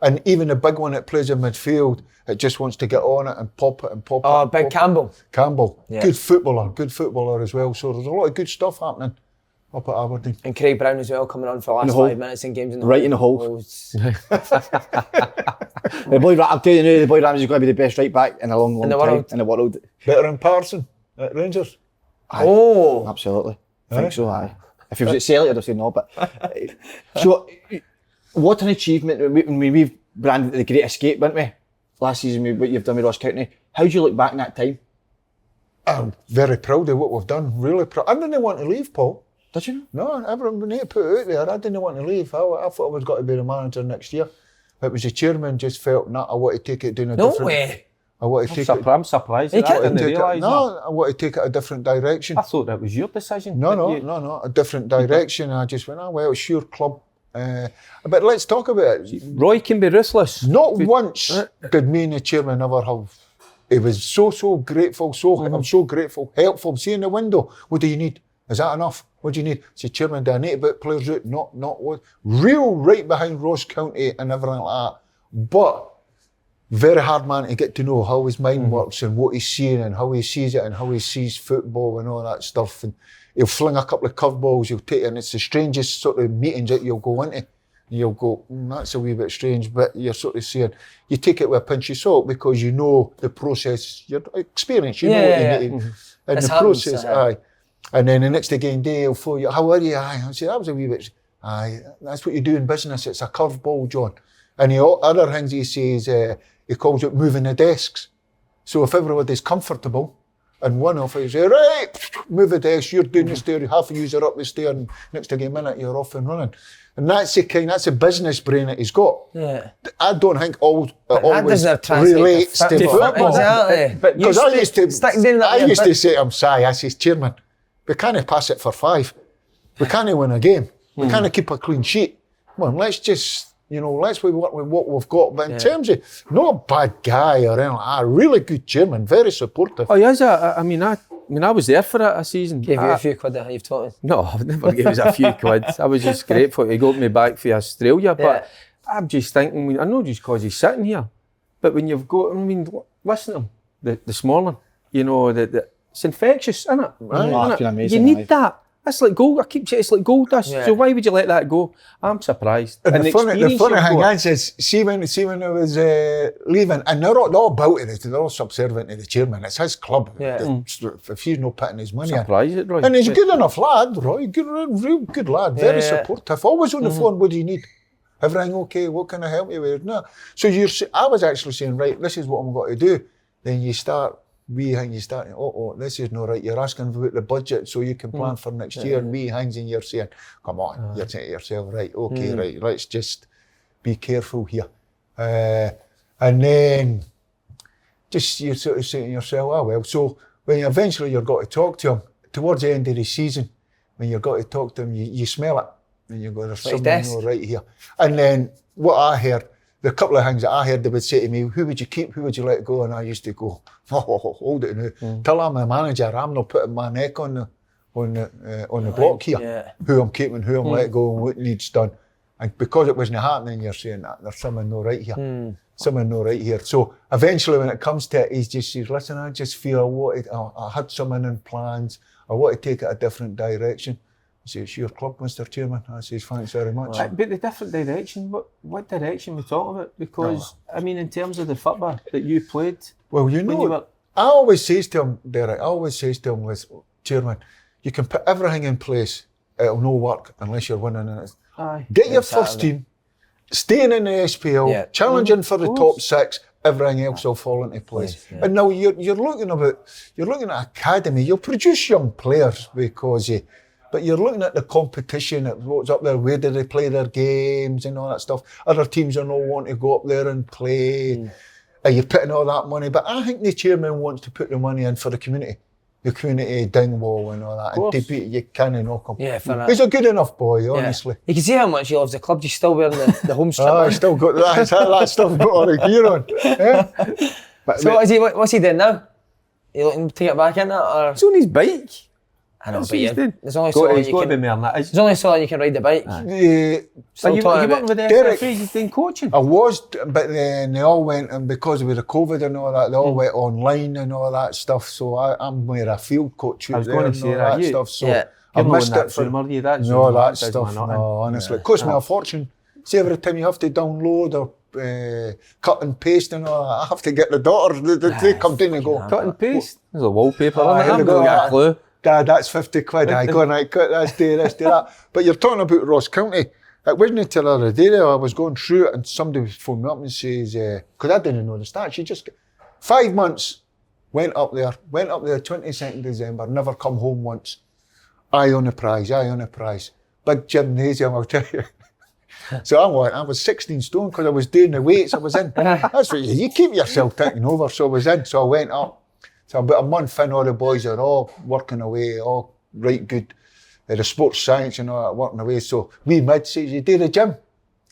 S4: And even the big one that plays in midfield, it just wants to get on it and pop it and pop it.
S1: Oh, Big Campbell.
S4: Yeah. Good footballer as well. So there's a lot of good stuff happening up at Aberdeen.
S1: And Craig Brown as well, coming on for the last 5 minutes in games in the
S2: Right in the hole. I'm telling you, the boy Ramsey's going to be the best right back in a long time in the world.
S4: Better than Parson at Rangers.
S2: Aye, absolutely. I think so, aye. If he was at Celtic, I'd have said no, but... So, what an achievement. We've branded it the Great Escape, didn't we? Last season, what you've done with Ross County. How do you look back in that time?
S4: I'm very proud of what we've done, really proud. I didn't want to leave, Paul.
S2: Did you?
S4: No, everyone need to put it out there. I didn't want to leave. I thought I was going to be the manager next year. It was the chairman just felt, I want to take it down a different...
S1: No way.
S4: I want to take it...
S3: I'm surprised at that. I didn't realise that.
S4: I want to take it a different direction.
S3: I thought that was your decision.
S4: No, a different direction. I just went, well, it's your club. But let's talk about it.
S3: Roy can be ruthless.
S4: Not once did me and the chairman ever have... He was so grateful, I'm so grateful, helpful. See in the window, what do you need? Is that enough? What do you need? Say, Chairman, do I need to put players out? Not what. Real right behind Ross County and everything like that. But very hard man to get to know how his mind works and what he's seeing and how he sees it and how he sees football and all that stuff. And he'll fling a couple of curveballs, he'll take it, and it's the strangest sort of meetings that you'll go into. You'll go, that's a wee bit strange, but you're sort of saying, you take it with a pinch of salt because you know the process, your experience, you know what you need. And the process, aye. And then the next day, he'll phone you, how are you? Aye. I say, that was a wee bit, aye, that's what you do in business, it's a curveball, John. And the other things he says, he calls it moving the desks. So if everybody's comfortable, and one of you say, right, move the desk, you're doing the stair, half of you are up the stair, and next thing a minute, you're off and running. And that's the business brain that he's got.
S1: Yeah.
S4: I don't think always
S1: translate
S4: relates to football.
S1: Exactly.
S4: Because I used to say to him, I says, Chairman, we can't pass it for 5. We can't win a game. We can't keep a clean sheet. Come on, let's just, let's work with what we've got. But in terms of, not a bad guy or anything like that, a really good chairman, very supportive.
S3: Oh, he is. I was there for a season.
S1: Gave you a few quid that you've taught us?
S3: No, I've never given us a few quid. I was just grateful he got me back for Australia. But I'm just thinking, I know just because he's sitting here, but when you've got, listen to him this morning, it's infectious, isn't it?
S2: Amazing,
S3: you need that. That's like gold. I keep saying it's like gold dust. So why would you let that go? I'm surprised.
S4: And the funny thing is, see when I was leaving, and they're all about it. They're all subservient to the chairman. It's his club. Yeah. If he's not putting his money in.
S3: Roy.
S4: And he's a good enough lad, Roy. Real good lad. Very supportive. Always on the phone. What do you need? Everything okay? What can I help you with? No. So I was actually saying, right, this is what I'm going to do. Then you start wee thing you start, this is not right. You're asking about the budget so you can plan for next year, and wee things, and you're saying, come on, you're saying to yourself, right, okay, right, let's just be careful here. And then just you're sort of saying to yourself, so when eventually you've got to talk to him, towards the end of the season, when you've got to talk to him, you smell it, and you go, there's something not right here. And then what I heard, the couple of things that I heard, they would say to me, who would you keep, who would you let go? And I used to go, hold it now. Till I'm a manager, I'm not putting my neck on the block here. Who I'm keeping, who I'm letting go, and what needs done. And because it wasn't happening, you're saying that there's something not right here. Something not right here. So eventually when it comes to it, he just says, listen, I just feel I had something in plans. I want to take it a different direction. I say, it's your club, Mr. Chairman. I says, thanks very much.
S3: But the different direction, what direction we talking about? Because, I mean, in terms of the football that you played.
S4: Well, I always says to him, Derek, with Chairman, you can put everything in place, it'll no work unless you're winning in it. Get your first team, staying in the SPL, challenging for the top 6, everything else will fall into place. And now you're looking at academy, you'll produce young players but you're looking at the competition, at what's up there, where do they play their games and all that stuff. Other teams are not wanting to go up there and play. Are you putting all that money? But I think the chairman wants to put the money in for the community Dingwall and all that. And to beat, you can't knock him.
S1: Yeah, for
S4: he's a good enough boy, honestly.
S1: You can see how much he loves the club. He's still wearing the home strip.
S4: He's still got that stuff got all the gear on. Yeah?
S1: But, so what's he doing now? You looking to get back in that? Or?
S3: It's on his bike.
S1: I know, but there's only so long you can ride the bike.
S3: So you working with the SFA, you've been coaching?
S4: I was, but then they all went, and because of the COVID and all that, they all went online and all that stuff. So I'm more a field coach.
S3: I was going to say that stuff.
S4: So I missed it for that stuff. No, honestly, it cost me a fortune. See, every time you have to download or cut and paste and all that, I have to get the daughter. They come down and go,
S3: cut and paste. There's a wallpaper on it. I haven't got a clue.
S4: Dad, that's 50 quid. I go, right, cut this day, that. But you're talking about Ross County. It wasn't until the other day I was going through it and somebody phoned me up and says, because I didn't know the stats, she just, 5 months, went up there 22nd December, never come home once. Eye on the prize. Big gymnasium, I'll tell you. So I was 16 stone because I was doing the weights I was in. That's what you keep yourself taking over. So I was in, so I went up. So about a month in, all the boys are all working away, all right good. The sports science and all that working away. So wee mid says, you do the gym?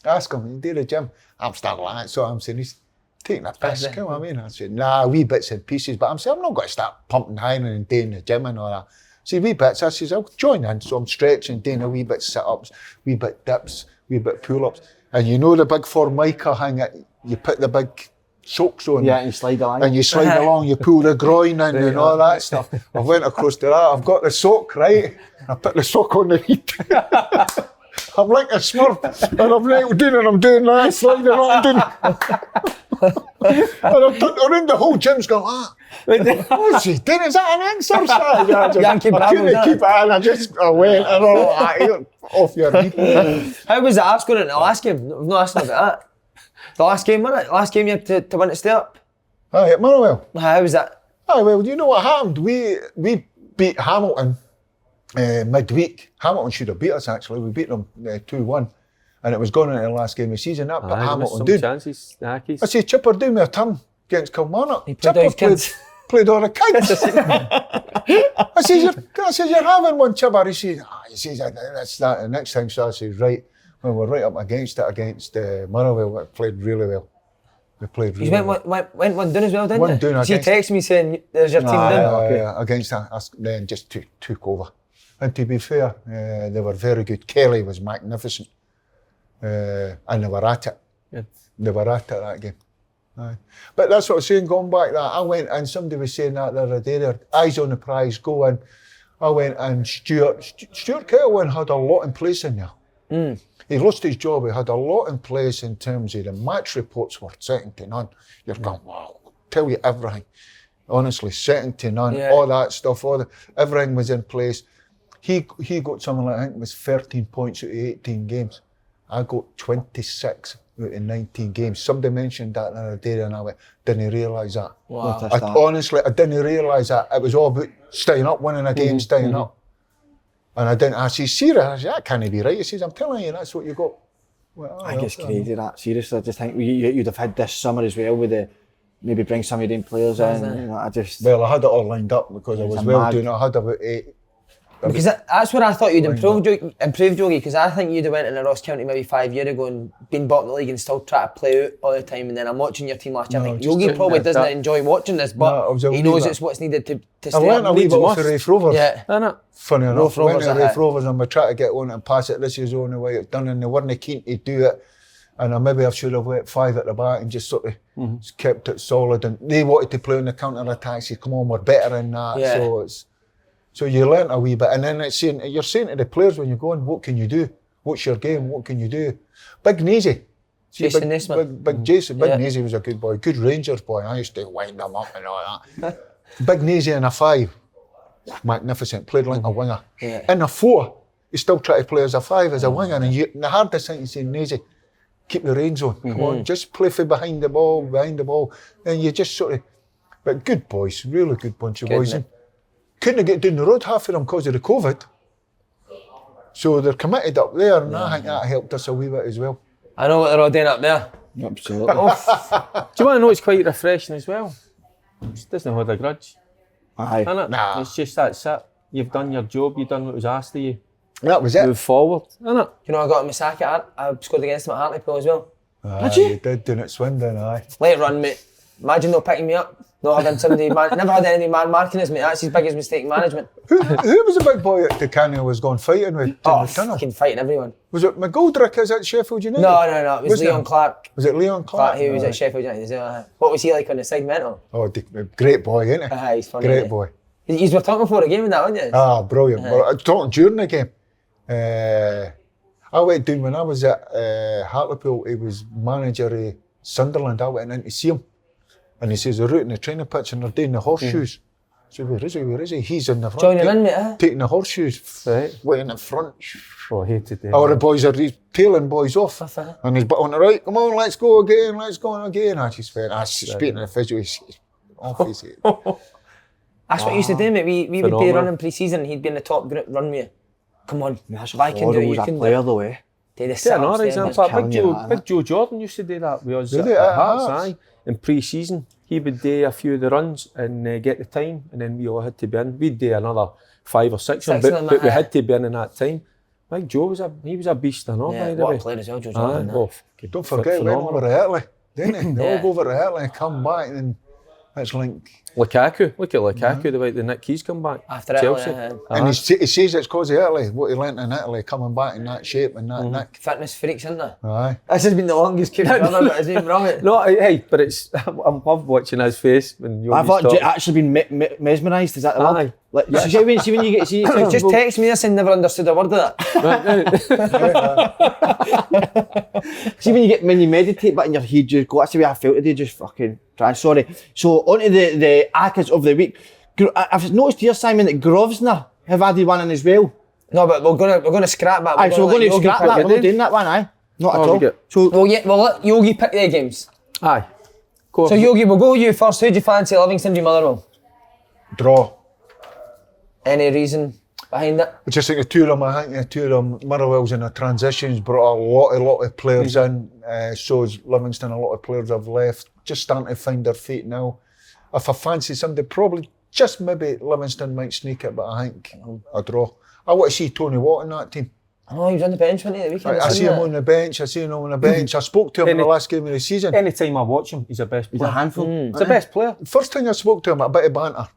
S4: Ask him, you do the gym? I'm still like that. So I'm saying, he's taking a piss, you know what I mean? I said, nah, wee bits and pieces. But I'm saying, I'm not going to start pumping iron and doing the gym and all that. I said, wee bits. I says, I'll join in. So I'm stretching, doing a wee bit sit-ups, wee bit dips, wee bit pull-ups. And you know the big Formica hang it, you put the big socks on.
S2: Yeah, and you slide along.
S4: And you slide along, you pull the groin in and all that stuff. I went across to that, I've got the sock, right? I put the sock on the feet. I'm like a smurf, and I'm right doing and I'm doing that, sliding along, doing and I'm turning around, the whole gym's going, what's he doing? Is that an exercise? I couldn't keep it in, I went and all that, off your feet.
S1: How was the arse going in the last game? I've not asked about that. The last game, wasn't it? Last game you had to win it stay up.
S4: Aye, at Motherwell.
S1: How was that?
S4: Aye, well, you know what happened? We beat Hamilton midweek. Hamilton should have beat us, actually. We beat them 2-1. And it was going into the last game of the season. That put Hamilton down.
S3: Chances, I say,
S4: Chipper doing me a turn against Kilmarnock.
S1: He played all his kids.
S4: Played all the kids. I says, you're having one, Chipper. He says, that's that. The next time, so I says, right. Well, we're right up against it, against Motherwell. We played really well.
S1: You went one down as well, didn't you?
S4: One down.
S1: He texted me saying, there's your team down.
S4: Against us, then just took over. And to be fair, they were very good. Kelly was magnificent. And they were at it.
S3: Yes.
S4: They were at it, that game. Aye. But that's what I was saying, going back that, I went and somebody was saying that the other day, their eyes on the prize, go in. I went and Stuart Kettlewin had a lot in place in there. He lost his job, he had a lot in place in terms of the match reports were second to none. You're going, wow, tell you everything. Honestly, second to none, all that stuff, everything was in place. He got something like, I think it was 13 points out of 18 games. I got 26 out in 19 games. Somebody mentioned that the other day and I went, didn't realise that.
S1: Wow.
S4: Honestly, I didn't realise that. It was all about staying up, winning a game, staying up. And I said, serious? I said, that can't be right. He says, I'm telling you, that's what you got. Well,
S2: I think it's crazy that, seriously. I just think you'd have had this summer as well with the, maybe bring some of your own players in. You know,
S4: Well, I had it all lined up because I was well doing it. I had about 8.
S1: Because that's where I thought you'd improved, Yogi, because I think you'd have went in the Ross County maybe 5 years ago and been bottom of the league and still try to play out all the time. And then I'm watching your team last year. I think Yogi probably doesn't enjoy watching this, but he knows it's what's needed to stay.
S4: I learned a wee bit off the Rafe Rovers.
S1: Yeah.
S4: Funny enough, I went to Rafe Rovers and we tried to get on and pass it. This is the only way it's done, and they weren't keen to do it. And I should have went 5 at the back and just sort of kept it solid. And they wanted to play on the counter attacks. Come on, we're better than that.
S1: Yeah.
S4: So you learn a wee bit, and then you're saying to the players when you go on, what can you do? What's your game? What can you do? Big Nazy.
S1: Jason Naismith.
S4: Big Jason. Big Nazy was a good boy. Good Rangers boy. I used to wind him up and all that. Big Nazy in a 5. Magnificent. Played like a winger.
S1: Yeah.
S4: In a 4, he still tried to play as a 5, as a winger. And the hardest thing to say, Nazy, keep the reins on. Come on, just play for behind the ball. And you just sort of... But good boys. Really good bunch of boys. Couldn't get down the road, half of them, because of the COVID. So they're committed up there, and I think that helped us a wee bit as well.
S1: I know what they're all doing up there.
S2: Absolutely.
S3: Do you want to know it's quite refreshing as well? It doesn't hold a grudge.
S2: Aye.
S3: Innit?
S4: Nah.
S3: It's just that's it. You've done your job, you've done what was asked of you.
S4: That was it.
S3: Move forward, innit?
S1: You know, I got a Misaki. I scored against him at Hartlepool as well.
S4: Did you? You did doing it Swindon, aye.
S1: Late run, mate. Imagine not picking me up. Not having somebody, never had any man marking us, mate. That's his biggest mistake in management.
S4: Who was the big boy at the Canny was going fighting with?
S1: Fucking fighting everyone.
S4: Was it McGoldrick? Is that Sheffield United?
S1: No. It was Leon Clark.
S4: Was it Leon Clark?
S1: He was at Sheffield United as well. What was he like on the side, mental?
S4: Oh, great boy, isn't he?
S1: He's funny.
S4: Great boy.
S1: You were talking before the game and that, weren't you?
S4: Ah, brilliant. Well, I was talking during the game. I went down when I was at Hartlepool. He was manager of Sunderland. I went in to see him. And he says, they're out in the training pitch and they're doing the horseshoes. So where is he? He's in the front.
S1: Joining in, mate,
S4: taking the horseshoes.
S3: Right.
S4: Way in the front.
S3: Oh, I hated them.
S4: All the boys are tailing boys off. And he's on the right, come on, let's go again. I just went, speaking of the physio, he's off his head.
S1: That's what he used to do, mate. We would be running pre-season and he'd be in the top group run with you. Come on, if I can do it, you can do it.
S2: Though, eh?
S1: Do the
S3: Yeah,
S1: sit-ups
S3: no,
S1: there,
S3: example.
S1: mate.
S3: Big Joe Jordan used to do that with us
S4: Did
S3: at
S4: he?
S3: Hearts,
S4: Hearts?
S3: aye. In pre-season, he would do a few of the runs and get the time, and then we all had to be in. We'd do another 5 or 6 of them, but we had to be in that time. Big Joe was a beast and all, by the
S1: What
S3: way.
S1: a player as well, Joe Jordan.
S4: Don't forget, we went over to Italy, didn't he? They all go over to Italy and come back, and it's like...
S3: Lukaku, look at Lukaku, the way the Nick Keys come back.
S1: After
S3: Chelsea.
S1: Italy,
S4: And he says it's because of Italy, what he learnt in Italy, coming back in that shape and that nick.
S1: Fitness freaks, isn't there?
S4: Aye.
S1: This has been the longest keep ever, but his name wrong it.
S3: No, hey, but it's I love watching his face when you.
S2: I thought actually been mesmerised. Is that the word?
S3: Aye.
S2: Like, see when you get
S1: Just text me this and never understood a word of that.
S2: See when you meditate, but in your head you go. That's the way I felt today. Just fucking try. Sorry. So onto the accolades of the week. I've noticed here, Simon, that Grosvenor have added one in as well.
S1: No, but we're gonna scrap that.
S2: Aye, so we're going to scrap that. We're not doing that one, aye. Not at all.
S1: So we'll let Yogi pick the games.
S3: Aye. Go
S1: So
S3: on.
S1: Yogi, we'll go with you first. Who do you fancy, Livingston v Motherwell?
S4: Draw.
S1: Any reason behind it?
S4: I just think the two of them, Motherwell's in a transitions, brought a lot of players in, so has Livingston, a lot of players have left, just starting to find their feet now. If I fancy somebody, probably just maybe Livingston might sneak it, but I think a draw. I want to see Tony Watt in that team.
S1: Oh, he was on the bench, wasn't he, the weekend?
S4: I see him on the bench, I spoke to him in the last game of the season.
S3: Anytime I watch him, he's the best player.
S2: He's a handful.
S3: He's the best player.
S4: First thing I spoke to him, a bit of banter,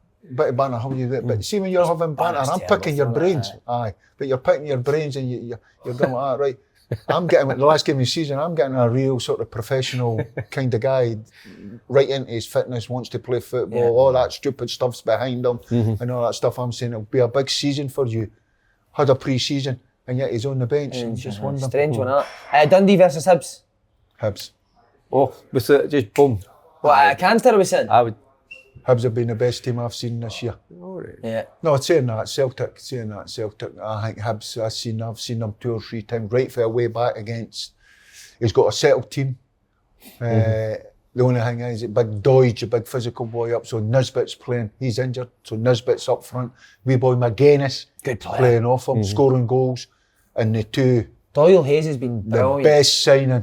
S4: how you do it. But see when you're having banter, I'm picking your brains. Aye, but you're picking your brains and you're going like that, right? I'm getting, the last game of the season, I'm getting a real sort of professional kind of guy, right into his fitness, wants to play football, all that stupid stuff's behind him, and all that stuff. I'm saying it'll be a big season for you. Had a pre-season, and yet he's on the bench. And just wondering.
S1: Strange one, that. Dundee versus Hibs.
S4: Hibs.
S3: Oh, was it just boom?
S1: What, Canster was saying?
S3: I would.
S4: Hibs have been the best team I've seen this year.
S1: Yeah.
S4: No, saying that, Celtic. I think Hibs, I've seen them 2 or 3 times, right for way back against He's got a settled team. The only thing is, big Dodge, a big physical boy up, so Nisbet's playing. He's injured, so Nisbet's up front. Wee boy McGuinness playing off him, scoring goals. And the two,
S1: Doyle Hayes has been
S4: the
S1: brilliant.
S4: best signing.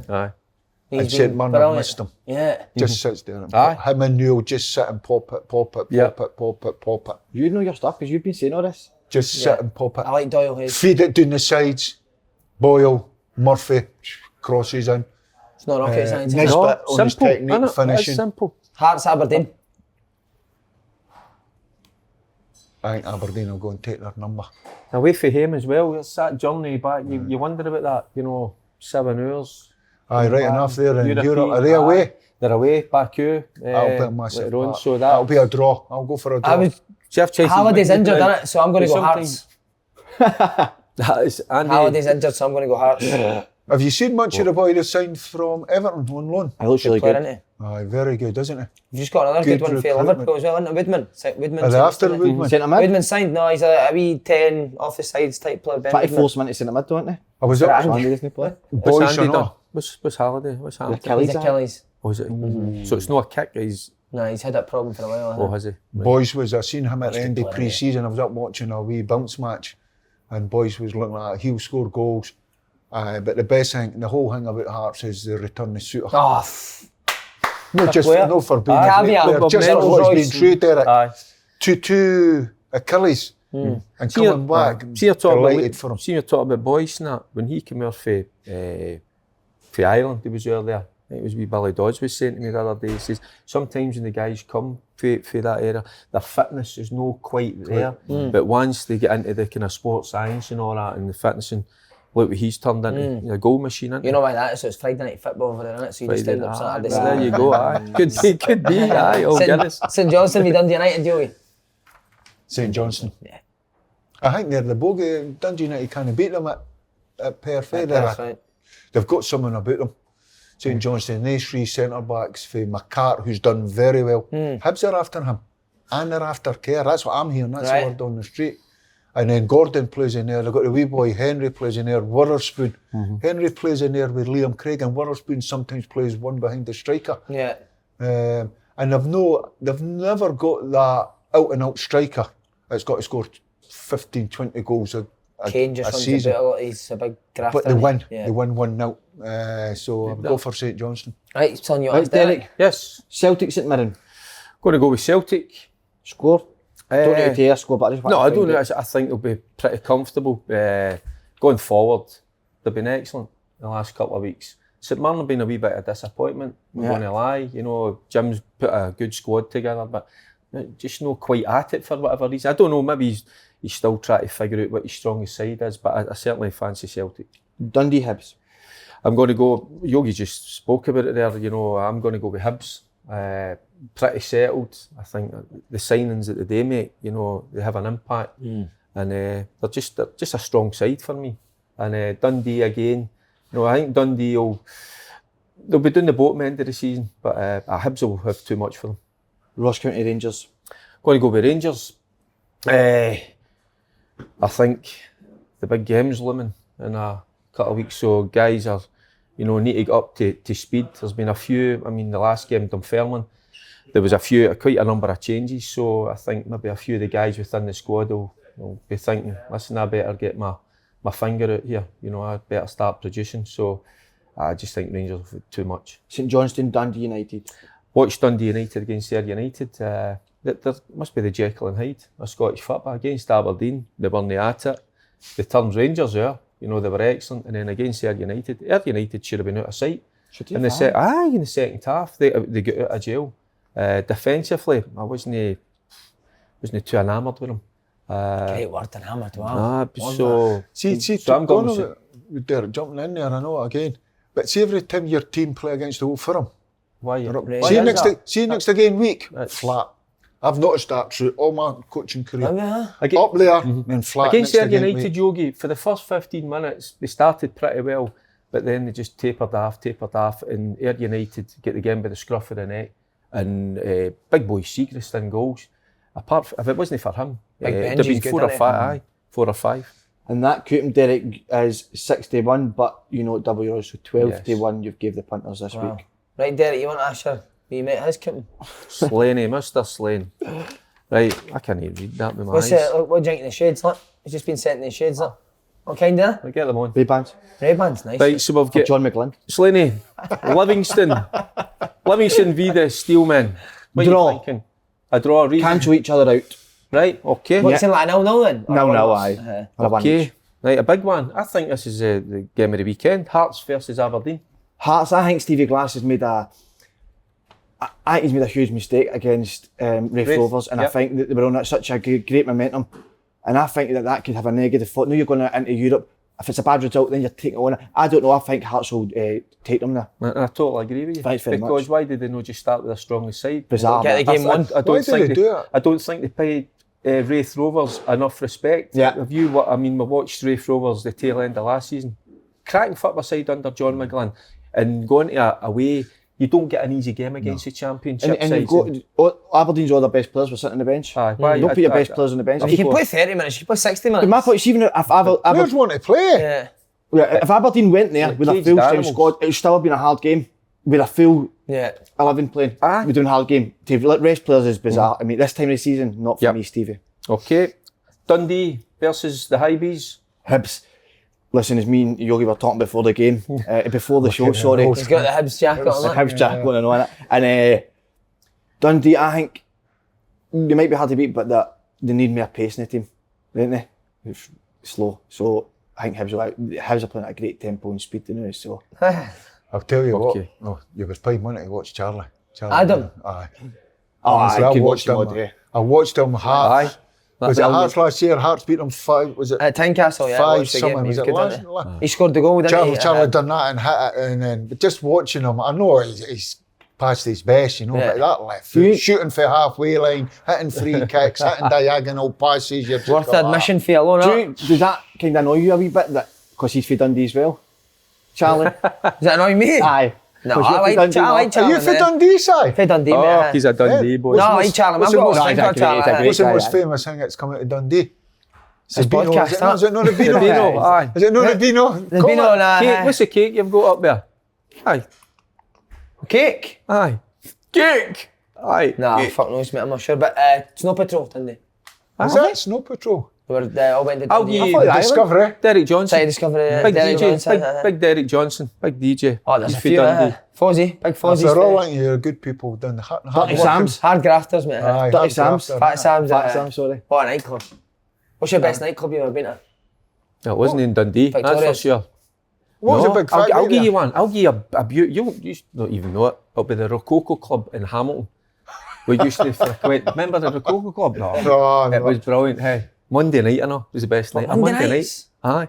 S1: He's
S4: And St.
S1: been
S4: Mirren
S1: brilliant.
S4: missed him.
S1: Yeah.
S4: Just sits there. And
S3: Aye.
S4: him and Newell just sit and pop it.
S2: You know your stuff because you've been saying all this.
S4: Just sit and pop it.
S1: I like Doyle Hayes.
S4: Feed it down the sides. Boyle, Murphy, crosses in.
S1: It's not rocket science. is it?
S4: Nisbet on his
S3: Simple,
S4: technique,
S3: innit? It's
S4: finishing.
S3: simple.
S1: Hearts Aberdeen.
S4: I think Aberdeen will go and take their number.
S3: Away for him as well, it's that journey back, you wonder about that, 7 hours.
S4: Aye, right enough there in
S3: European,
S4: Europe. Are they away?
S3: They're away, Baku.
S4: That'll be a massive
S3: later on,
S4: part.
S3: so
S4: That'll be a draw. I'll go for a draw.
S1: Halliday's injured, isn't it? So I'm going to go
S3: sometimes-
S1: Hearts.
S3: That is Andy.
S1: Halliday's injured, so I'm going to go Hearts.
S4: Have you seen much of the boy they signed from Everton on loan?
S2: It looks really
S1: Player,
S2: good.
S1: isn't he?
S4: Aye, very good, isn't he?
S1: You've just got another
S4: Good
S1: good one for
S4: recruitment.
S1: Liverpool as well, isn't it? Woodman. Woodman
S4: Are they after Woodman?
S2: Centre mid.
S1: Woodman signed. No, he's a wee 10 off the sides type player. Ben
S2: Try to
S1: Woodman.
S2: force him into centre mid, don't they?
S4: I was
S1: Right.
S4: up.
S2: Andy doesn't play.
S3: What's
S4: Boys
S3: Andy
S4: or
S3: done?
S4: not?
S3: What's Halliday? What's happened?
S2: Achilles.
S1: He's Achilles.
S3: Oh, is it? So it's not a kick, he's...
S1: Nah, he's had that problem for a while.
S3: Oh, has he?
S4: Boys I seen him at the end of
S1: player,
S4: pre-season. I was up watching a wee bounce match, and Boys was looking at it. He'll score goals. But the best thing, the whole thing about Hearts is the return of Suter.
S1: Oh,
S4: No, just
S1: player.
S4: no for being
S1: Caveat.
S4: a great player,
S1: Bob
S4: just
S1: Mendel's
S4: for what's
S1: Royce.
S4: been true, Derek.
S3: Aye.
S4: To Achilles and coming back.
S3: See, you're talking
S4: Delighted for him.
S3: See, you're talking about Boyce and that. When he came here for Ireland, he was earlier. I think it was wee Billy Dodds was saying to me the other day, he says, sometimes when the guys come for that era, their fitness is not quite there. But once they get into the kind of sports science and all that, and the fitness, and look what he's turned into, a goal machine, isn't
S1: you know why that is? So it's Friday night football over there, isn't it? So you just end up Saturday.
S3: There you go, aye. Could be, aye, oh goodness.
S1: St Johnstone v Dundee United, Joey.
S4: St Johnstone.
S1: Yeah.
S4: I think they're the bogey. Dundee United kind of beat them at Perth.
S1: That's right.
S4: They've got someone about them. St Johnstone, these 3 centre-backs for McCart, who's done very well. Hibs are after him, and they're after Kerr. That's what I'm hearing, that's
S1: Right.
S4: the word on the street. And then Gordon plays in there, they've got the wee boy Henry plays in there, Witherspoon. Henry plays in there with Liam Craig, and Witherspoon sometimes plays one behind the striker.
S1: Yeah.
S4: And they've never got that out-and-out striker that's got to score 15, 20 goals a
S1: Kane just runs
S4: season.
S1: about a lot. He's a big grafter.
S4: But they win.
S1: Yeah.
S4: They win 1-0. So I'll go for St Johnstone.
S1: Right, he's telling you
S2: Right,
S1: what, Derek.
S3: Yes,
S2: Celtic St Mirren.
S3: going to go with Celtic.
S2: Score. Don't need to tell a score, but I just want
S3: No,
S2: to
S3: I
S2: find
S3: don't.
S2: out.
S3: I think they'll be pretty comfortable going forward. They've been excellent the last couple of weeks. St Mirren have been a wee bit of disappointment. I'm
S2: Yeah.
S3: going to lie. Jim's put a good squad together, but just not quite at it for whatever reason. I don't know. Maybe he's still trying to figure out what his strongest side is. But I certainly fancy Celtic.
S2: Dundee Hibs.
S3: I'm going to go. Yogi just spoke about it there. I'm going to go with Hibs. Pretty settled. I think the signings that they make, they have an impact, and they're just a strong side for me. And Dundee again. I think Dundee they'll be doing the bottom end of the season, but Hibs will have too much for them.
S2: Ross County Rangers.
S3: Going to go with Rangers. I think the big game's looming in a couple of weeks, so guys are, need to get up to speed. There's been a few. I mean, the last game, Dunfermline, there was quite a number of changes. So I think maybe a few of the guys within the squad will be thinking, listen, I better get my finger out here. I better start producing. So I just think Rangers have too much.
S2: St Johnstone, Dundee United.
S3: Watched Dundee United against Ayr United. There must be the Jekyll and Hyde of Scottish football. Against Aberdeen, they weren't at it. They turned Rangers there. They were excellent. And then against Ayr United should have been out of sight. In the second half, they got out of jail. Defensively, I wasn't too enamoured with them.
S1: Great word, enamoured, wow.
S4: See,
S3: I'm going
S4: with Derek jumping in there, I know again. But see, every time your team play against the Old Firm,
S3: Why?
S4: see next again week, flat. I've noticed that through all my coaching career. Up there and flat.
S3: Against
S4: next
S3: Ayr
S4: again
S3: United,
S4: week.
S3: Yogi, for the first 15 minutes, they started pretty well, but then they just tapered off, and Ayr United get the game by the scruff of the neck. And big boy Seacrest in goals. Apart from, if it wasn't for him,
S1: Big
S3: there'd
S1: Benji's
S3: been
S1: good,
S3: 4 or
S1: isn't he?
S3: 5. 4 or 5.
S2: And that Cooten Derek is 61, but you know what double yours, so 12-1 you've gave the punters this week.
S1: Right, Derek, you want to ask her who you met his Cooten?
S3: Slaney, Mr. Slane. Right, I can't even read that with my
S1: What's
S3: eyes.
S1: what do you think in the shades, like? He's just been sent in the shades, like. What kind of?
S3: I get them on.
S2: Ray-Bans.
S1: Ray-Ban's nice.
S3: Right, so we've got
S2: John McGlynn.
S3: Slaney, Livingston v the Steelmen. What
S2: Draw.
S3: are you thinking? A draw, a reason?
S2: Cancel each other out.
S3: Right, okay.
S1: What's in like a 0-0 then?
S2: No, aye. Or a one
S3: Okay,
S2: each.
S3: right, a big one. I think this is the game of the weekend. Hearts versus Aberdeen.
S2: Hearts, I think Stevie Glass has made I think he's made a huge mistake against Raith Rovers, and I think that they were on such a great momentum, and I think that could have a negative thought. Now you're going into Europe, if it's a bad result, then you're taking it on. I don't know, I think Hearts will take them there.
S3: I totally agree with you.
S2: Thanks very
S3: because
S2: much.
S3: why did they not just start with the strongest side?
S2: Bizarre.
S1: Get the
S2: man.
S1: game won.
S3: I
S4: Why
S3: don't
S4: did
S3: think
S4: they do it?
S3: I don't think they paid Raith Rovers enough respect.
S2: Yeah.
S3: Have you? We watched Raith Rovers the tail end of last season. Cracking football side under John McGlynn, and going to away. You don't get an easy game against the championship
S2: And
S3: sides.
S2: you've got Aberdeen's all their best players were sitting on the bench.
S3: Aye, why-
S2: Don't put your best players on the bench.
S1: You can play 30 minutes, you can play 60 minutes.
S2: But my point is, even if
S4: Players want to play.
S1: Yeah.
S2: if Aberdeen went there with a
S3: caged
S2: full strength
S3: animals.
S2: squad, it would still have been a hard game with a full
S1: Yeah.
S2: 11 playing.
S3: Aye.
S2: We're doing a hard game. To let rest players is bizarre. I mean, this time of the season, not for me, Stevie.
S3: Okay, Dundee versus the Hibs.
S2: Hibs. Listen, as me and Yogi were talking before the game, before the show, sorry.
S1: He's got the Hibs jacket on
S2: The
S1: that.
S2: Hibs jack going on it. And Dundee, I think, they might be hard to beat, but they need more pace in the team, don't they? It's slow. So I think Hibs are playing at a great tempo and speed now. So
S4: I'll tell you
S3: Okay.
S4: what. No, you was paying money to watch Charlie.
S1: Adam.
S4: Aye.
S2: I
S4: I
S2: could
S4: watched
S2: watch him all
S4: him.
S2: day.
S4: I watched him Hearts.
S3: Aye.
S4: Was it Hearts last year? Hearts beat them 5. Was it
S1: At Tynecastle, yeah. I
S4: 5
S1: watched the game.
S4: something?
S1: He
S4: Was
S1: was
S4: it
S1: good,
S4: last?
S1: wasn't he? He scored the goal, didn't he?
S4: Charlie done that and hit it, and then but just watching him, I know he's past his best, you know,
S1: Yeah.
S4: but that left foot, shooting for halfway line, hitting free kicks, hitting diagonal passes, you're just
S1: Worth the
S4: like,
S1: admission fee alone,
S2: Does that kind of annoy you a wee bit, that because he's for Dundee as well? Charlie?
S1: Does that annoy me?
S2: Aye.
S1: No,
S2: 'Cause
S1: I
S2: you're for
S1: like
S2: Dundee,
S1: Charlie.
S2: no?
S4: Are you for Dundee, Si?
S1: For Dundee,
S3: Oh,
S1: mate.
S3: he's a Dundee boy.
S1: No, I like Charlie. I've
S4: what's
S1: got
S4: the
S1: a
S4: most-
S1: respect for
S2: exactly,
S1: Charlie.
S2: exactly.
S4: What's the
S2: Aye,
S4: most
S2: aye.
S4: famous thing that's coming to Dundee?
S1: His
S4: Beano,
S1: podcast,
S4: is it not? Is it not a Beano?
S3: Beano, aye.
S4: Is it not a Beano?
S1: The Beano and
S3: Cake, what's the cake you've got up there? Aye,
S1: cake.
S3: aye. Cake! Aye.
S1: Nah,
S3: Cake.
S1: fuck knows, mate. I'm not sure. But Snow Patrol, didn't they?
S4: Is that Snow Patrol?
S1: We were all went to
S3: I'll
S1: Dundee.
S3: give you
S2: thought that-
S4: Discovery.
S3: Derek Johnson.
S1: Side Discovery.
S3: Big
S1: Derek
S3: DJ,
S1: Johnson,
S3: big Derek Johnson, big DJ.
S1: Oh, there's
S3: He's
S1: a
S3: for
S1: few.
S3: Dundee.
S1: Fozzie, big Fozzie's.
S4: They're all
S1: there.
S4: like you're good people down the hard
S2: Dirty
S4: working.
S2: Sam's.
S1: Hard grafters, mate.
S4: Aye,
S2: Dirty
S4: hard
S2: Sam's.
S4: grafter,
S1: Fat
S4: innit?
S1: Sam's.
S2: Fat Sam, sorry.
S1: What a nightclub. What's your best nightclub you've ever been at?
S3: No, it wasn't in Dundee, that's for
S1: Victoria's.
S3: sure.
S4: What was
S3: No,
S4: a big
S3: I'll
S4: fat
S3: give
S4: guy
S3: you
S4: there?
S3: one. I'll give you a beauty. You don't even know it. It'll be the Rococo Club in Hamilton. We used to frequent. Remember the Rococo Club? No.
S4: Oh,
S3: It
S4: no.
S3: was brilliant. Hey, Monday night, was the best night. A
S1: Monday nights?
S3: night. Aye.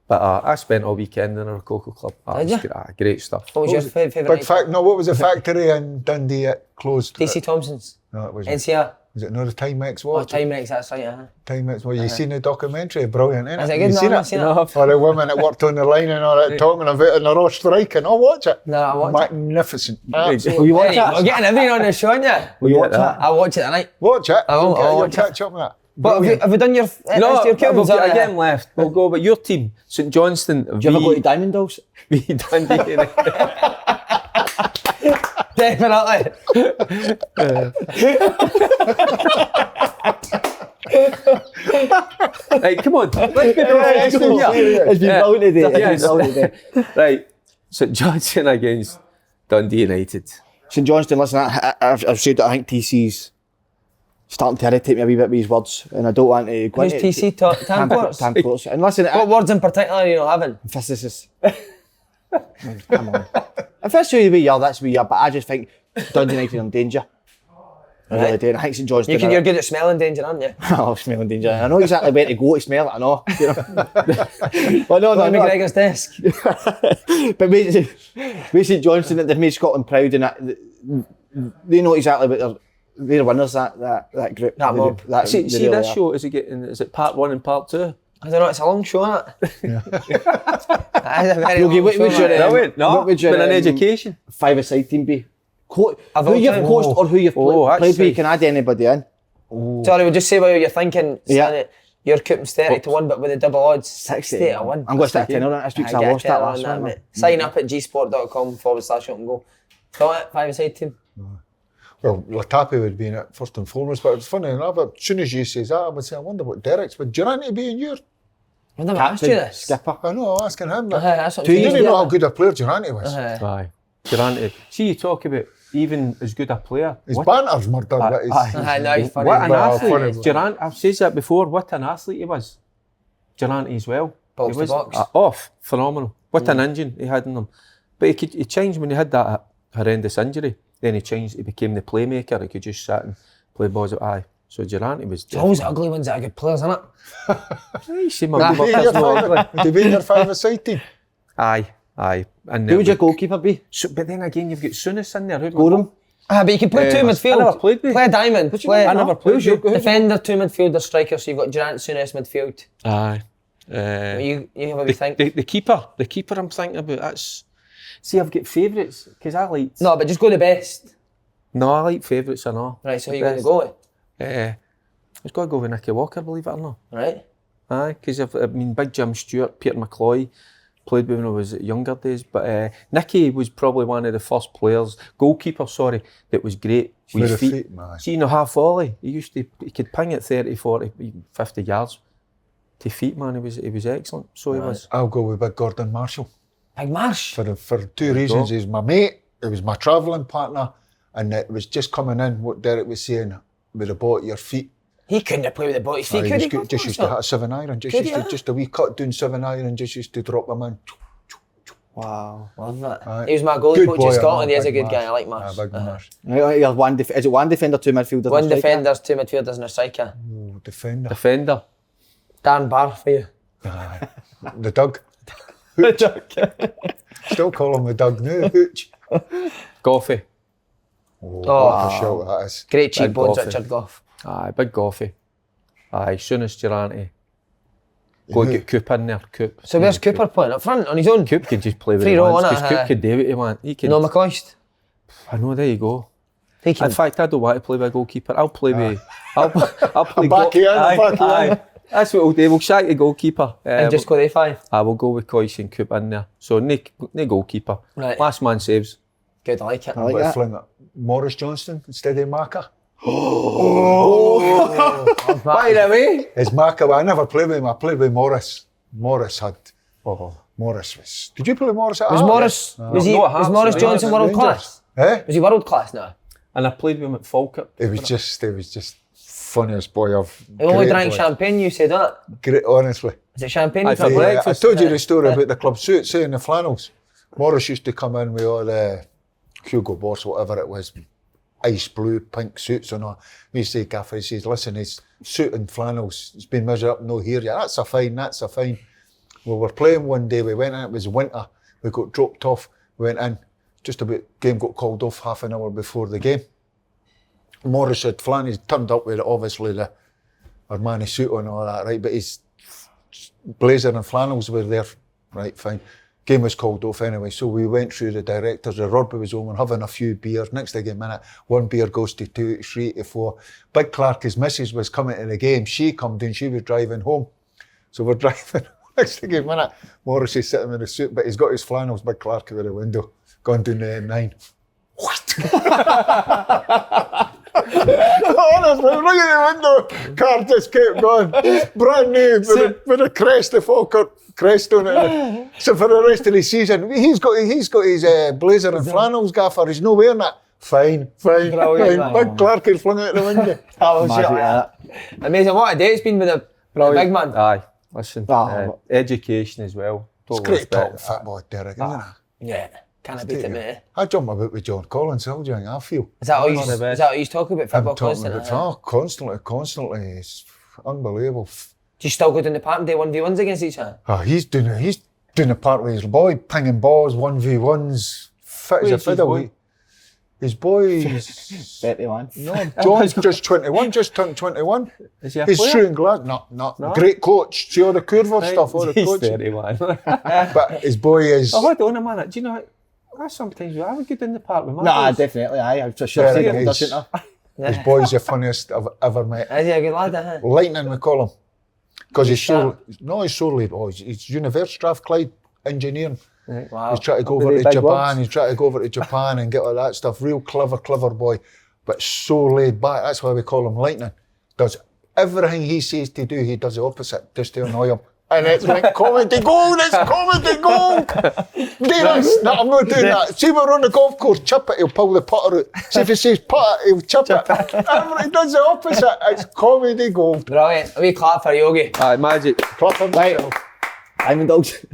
S3: But I spent all weekend in a Rococo Club.
S1: Did ya?
S3: Great stuff.
S1: What was your favourite
S4: Big
S1: nightclub?
S4: no, what was the factory in Dundee that closed?
S1: DC Thompson's.
S4: No, it wasn't.
S1: NCR.
S4: Was it not a Timex
S1: Oh,
S4: watch?
S1: Timex, that's right.
S4: Timex. Well, you seen the documentary? Brilliant, isn't it?
S1: Is it
S4: You
S1: good?
S4: seen
S1: No,
S4: it?
S1: I've seen it.
S3: No,
S4: Or the women that worked on the line and all that, talking about it and they're all striking. Oh, watch it.
S1: No, I watch it.
S4: Magnificent.
S2: Will
S4: Absolutely.
S2: you watch
S1: Hey,
S2: that?
S1: we're getting everything on the show, aren't you?
S2: Will you watch
S3: Yeah.
S2: that?
S1: I'll watch it tonight.
S4: Watch it.
S1: I will,
S4: You'll
S1: I'll watch it.
S4: catch up with that.
S1: But have you done your
S3: No,
S1: your
S3: we've
S1: Kilns,
S3: got a
S1: or,
S3: game left. We'll go with your team, St Johnstone.
S2: Do you ever go to Diamond Dolls?
S3: Dundee.
S1: Definitely.
S3: Right, come on. Let's be honest.
S2: It's been brilliant today.
S3: Yes.
S2: It's been brilliant today.
S3: Right, St Johnstone against Dundee United.
S2: St Johnstone, listen, I've said that I think TC's starting to irritate me a wee bit with his words, and I don't want to go
S1: Who's
S2: into
S1: TC? Tamports?
S2: Tamports. And listen,
S1: What words in particular are you not having?
S2: emphasis. Come on. If that's who you are, that's who you are, but I just think Dundee United are in danger. I really do. And I think St Johnstone
S1: You're good at smelling danger, aren't you?
S2: oh, smelling danger. I know exactly where to go to smell it, I know. You know? Well, no,
S1: On
S2: no.
S1: McGregor's desk.
S2: But with St Johnstone, they've made Scotland proud, and that, they know exactly what they're winners, that group.
S1: That mob.
S3: See
S2: they
S3: this
S2: really are.
S3: show, is it part 1 and part 2?
S1: I don't know, it's a long show, isn't it? That is a very
S2: Yogi,
S1: long
S2: what
S1: show,
S2: was your,
S1: man.
S3: Brilliant. No,
S2: what would your,
S3: been an education.
S2: five-a-side team be? Who
S1: all
S2: you've
S1: time?
S2: coached or who you've played with,
S3: actually.
S2: you can add anybody in.
S1: Sorry, we'll just say what you're thinking.
S2: Yeah.
S1: Your Coup's 30 to 1, but with the double odds,
S2: 60
S1: 60 to 1.
S2: I'm going to stick a tenner on it this week, 'cause I lost that last one.
S1: Mate. Sign up at gsport.com/up-and-go. Got it? 5-a-side team.
S4: Well, Latapi would be in it first and foremost, but it's funny enough, as soon as you say that, I would say, I wonder what Derek's, would Durante be in your?
S1: I've never asked you this.
S2: Skipper.
S4: I know, I'm asking him. But
S1: That's what
S4: you
S1: I'm
S4: didn't
S1: saying.
S4: know how good a player Durante was.
S3: Aye. Durante. See, you talk about even as good a player.
S4: His banter's murdered, but he's...
S1: No, he's funny.
S3: What an
S4: Well,
S3: athlete.
S4: funny.
S3: Durante, I've said that before, what an athlete he was. Durante as well.
S1: Box
S3: he
S1: to
S3: was
S1: box.
S3: Off, phenomenal. What an engine he had in him. But he changed when he had that horrendous injury. Then he changed, he became the playmaker. He could just sit and play balls. Aye. So Durante was...
S1: It's always the ugly ones that are good players, isn't it?
S3: You see my
S4: Would he be in your five-a-side team?
S3: Aye. And
S2: Who would your goalkeeper be?
S3: So, but then again, you've got Souness in there. Who'd
S2: Gorham?
S1: But you can play two midfield.
S3: I never played with.
S1: Play a diamond. Play
S3: I never played with.
S1: defender, two midfielder, striker. So you've got Durant, Souness, midfield.
S3: Aye.
S1: You have a wee think.
S3: The keeper I'm thinking about, that's... See, I've got favourites, because I like...
S1: No, but just go the best.
S3: No, I like favourites and all.
S1: Right, so who are you going to go with?
S3: I've got to go with Nicky Walker, believe it or not.
S1: Right.
S3: Aye, because Big Jim Stewart, Peter McCloy, played with when I was at younger days. But Nicky was probably one of the first goalkeeper, that was great with his feet.
S4: Man.
S3: See, half volley, he could ping it 30, 40, even 50 yards. To feet, man, he was excellent. So he was.
S4: I'll go with Big Gordon Marshall.
S1: Big Marsh.
S4: For two reasons. He's my mate, he was my travelling partner, and it was just coming in, what Derek was saying, with the ball at your feet.
S1: He couldn't have played with the ball at his feet, could he?
S4: Just used to hit a 7-iron, just a wee cut down 7-iron, just used to drop him in.
S2: Wow.
S1: Love that.
S4: Aye.
S1: He was my goalie
S4: Good
S1: coach
S4: boy,
S1: in Scotland. He is a
S4: Big
S1: good guy.
S4: Marsh.
S1: I like Marsh.
S4: Big Marsh.
S2: Right, you have is it one defender, two midfielders?
S1: One
S2: and a striker?
S1: defenders, two midfielders, and a striker.
S4: Oh, defender.
S3: Defender.
S1: Dan Barr for you.
S4: The Doug. Hooch. Still call him the Doug now, Hooch.
S3: Goffey.
S4: What a shout that is.
S1: Great cheap
S3: Big
S1: bones,
S3: Goffey.
S1: Richard Goff.
S3: Aye, big Goffey. Aye, Souness, Durante. Go and get Coop in there, Coop.
S1: So where's Cooper playing? Up front, on his own?
S3: Coop could just play with
S1: Free
S3: he
S1: roll,
S3: wants,
S1: innit?
S3: because Coop could do what he wants. He could,
S1: No McCoist?
S3: I know, there you go.
S1: He can.
S3: In fact, I don't want to play with a goalkeeper. I'll play with... I'll play...
S4: Back you in, back you in.
S3: Aye. That's what we'll do. We'll sack the goalkeeper.
S1: And just go the 5?
S3: I will go with Coyce and Coop in there. So, no goalkeeper.
S1: Right.
S3: Last man saves.
S1: Good, I like it.
S2: I like
S4: But
S2: that.
S4: fling it. Morris Johnston instead of Maka.
S3: By the way...
S4: It's Maka, but I never played with him. I played with Morris. Morris was... Did you play Morris at
S1: Was
S4: Hearts?
S1: Morris, was Morris
S3: Hearts,
S1: Johnson world
S4: Rangers.
S1: class?
S4: Eh?
S1: Was he world class now?
S3: And I played with him at Falkirk.
S4: It was just funniest boy I've...
S1: He only
S4: great
S1: drank
S4: boy.
S1: champagne, you said, didn't it?
S4: Great, honestly.
S1: Is it champagne?
S3: Aye,
S1: you
S3: for
S1: drink?
S3: breakfast.
S4: I told you the story about the club suits, saying the flannels. Morris used to come in with all the Hugo Boss, whatever it was, ice blue, pink suits and all. We used to say, Gaffer, he says, listen, his suit and flannels, it's been measured up, no here yet. That's a fine. We were playing one day, we went in, it was winter, we got dropped off, we went in, just about, game got called off half an hour before the game. Morris had flannels, turned up with obviously the Armani suit on and all that, right, but his blazer and flannels were there, right, fine. Game was called off anyway, so we went through the directors, the rugby was on, we're having a few beers, next thing a minute, one beer goes to 2, to 3, to 4. Big Clark, his missus was coming to the game, she come down, she was driving home. So we're driving, next thing a minute, Morris is sitting in a suit, but he's got his flannels, Big Clark over the window, gone down the M9. What? Honestly, look at the window, car just kept going, brand new, with a crest, the Falkirk crest on it. So for the rest of the season, he's got his blazer and flannels, Gaffer, he's not wearing that. Fine.
S1: Brilliant,
S4: Big Clark had flung it out the window.
S2: Magic that.
S1: Amazing. What a day it's been with the big man.
S3: Aye, listen,
S2: Oh.
S3: Education as well.
S4: It's
S3: Total
S4: great talk
S3: respect.
S4: football, Derek, isn't it?
S1: Yeah. Can't beat it, mate.
S4: I jump about with John Collins, how do you think I feel?
S1: Is that all you
S3: One of the best.
S1: talk about
S4: I'm
S1: football
S4: talking
S1: constantly?
S4: about constantly. It's unbelievable.
S1: Do you still go down the park and do 1v1s against each other?
S4: Oh, he's doing a part with his boy, pinging balls, 1v1s, fit as a
S3: Where's his
S4: fiddle.
S3: boy?
S4: His boy's
S2: 31.
S4: no, John's just 21, just turned 21.
S3: Is he a
S4: He's
S3: player?
S4: shooting glad, no, great coach. See all the curve stuff, all the
S3: He's
S4: coaching.
S3: 31.
S4: But his boy is.
S3: Oh, hold on a minute. Do you know, I sometimes I would get in the park with my
S2: Nah,
S3: boys.
S2: definitely. Aye, I've just sure
S4: Yeah,
S2: seen
S4: it
S2: him,
S4: is.
S2: doesn't I?
S4: His boy's the funniest I've ever met.
S1: Is he a good lad?
S4: Lightning, we call him. Because he's so laid. Oh, he's University Strathclyde engineering.
S1: Wow.
S4: He's trying to go over to Japan. He's trying to go over to Japan and get all that stuff. Real clever boy, but so laid back. That's why we call him Lightning. Does everything he says to do, he does the opposite just to annoy him. And it's like comedy gold. It's comedy gold. No, I'm not doing that. See, we're on the golf course. Chip it, he'll pull the putter out. See if he says putt it, he'll chip it. He does the opposite. It's comedy gold.
S1: Brilliant. A wee clap for Yogi.
S3: Aye, magic.
S2: Clap him. Right. I'm in dogs.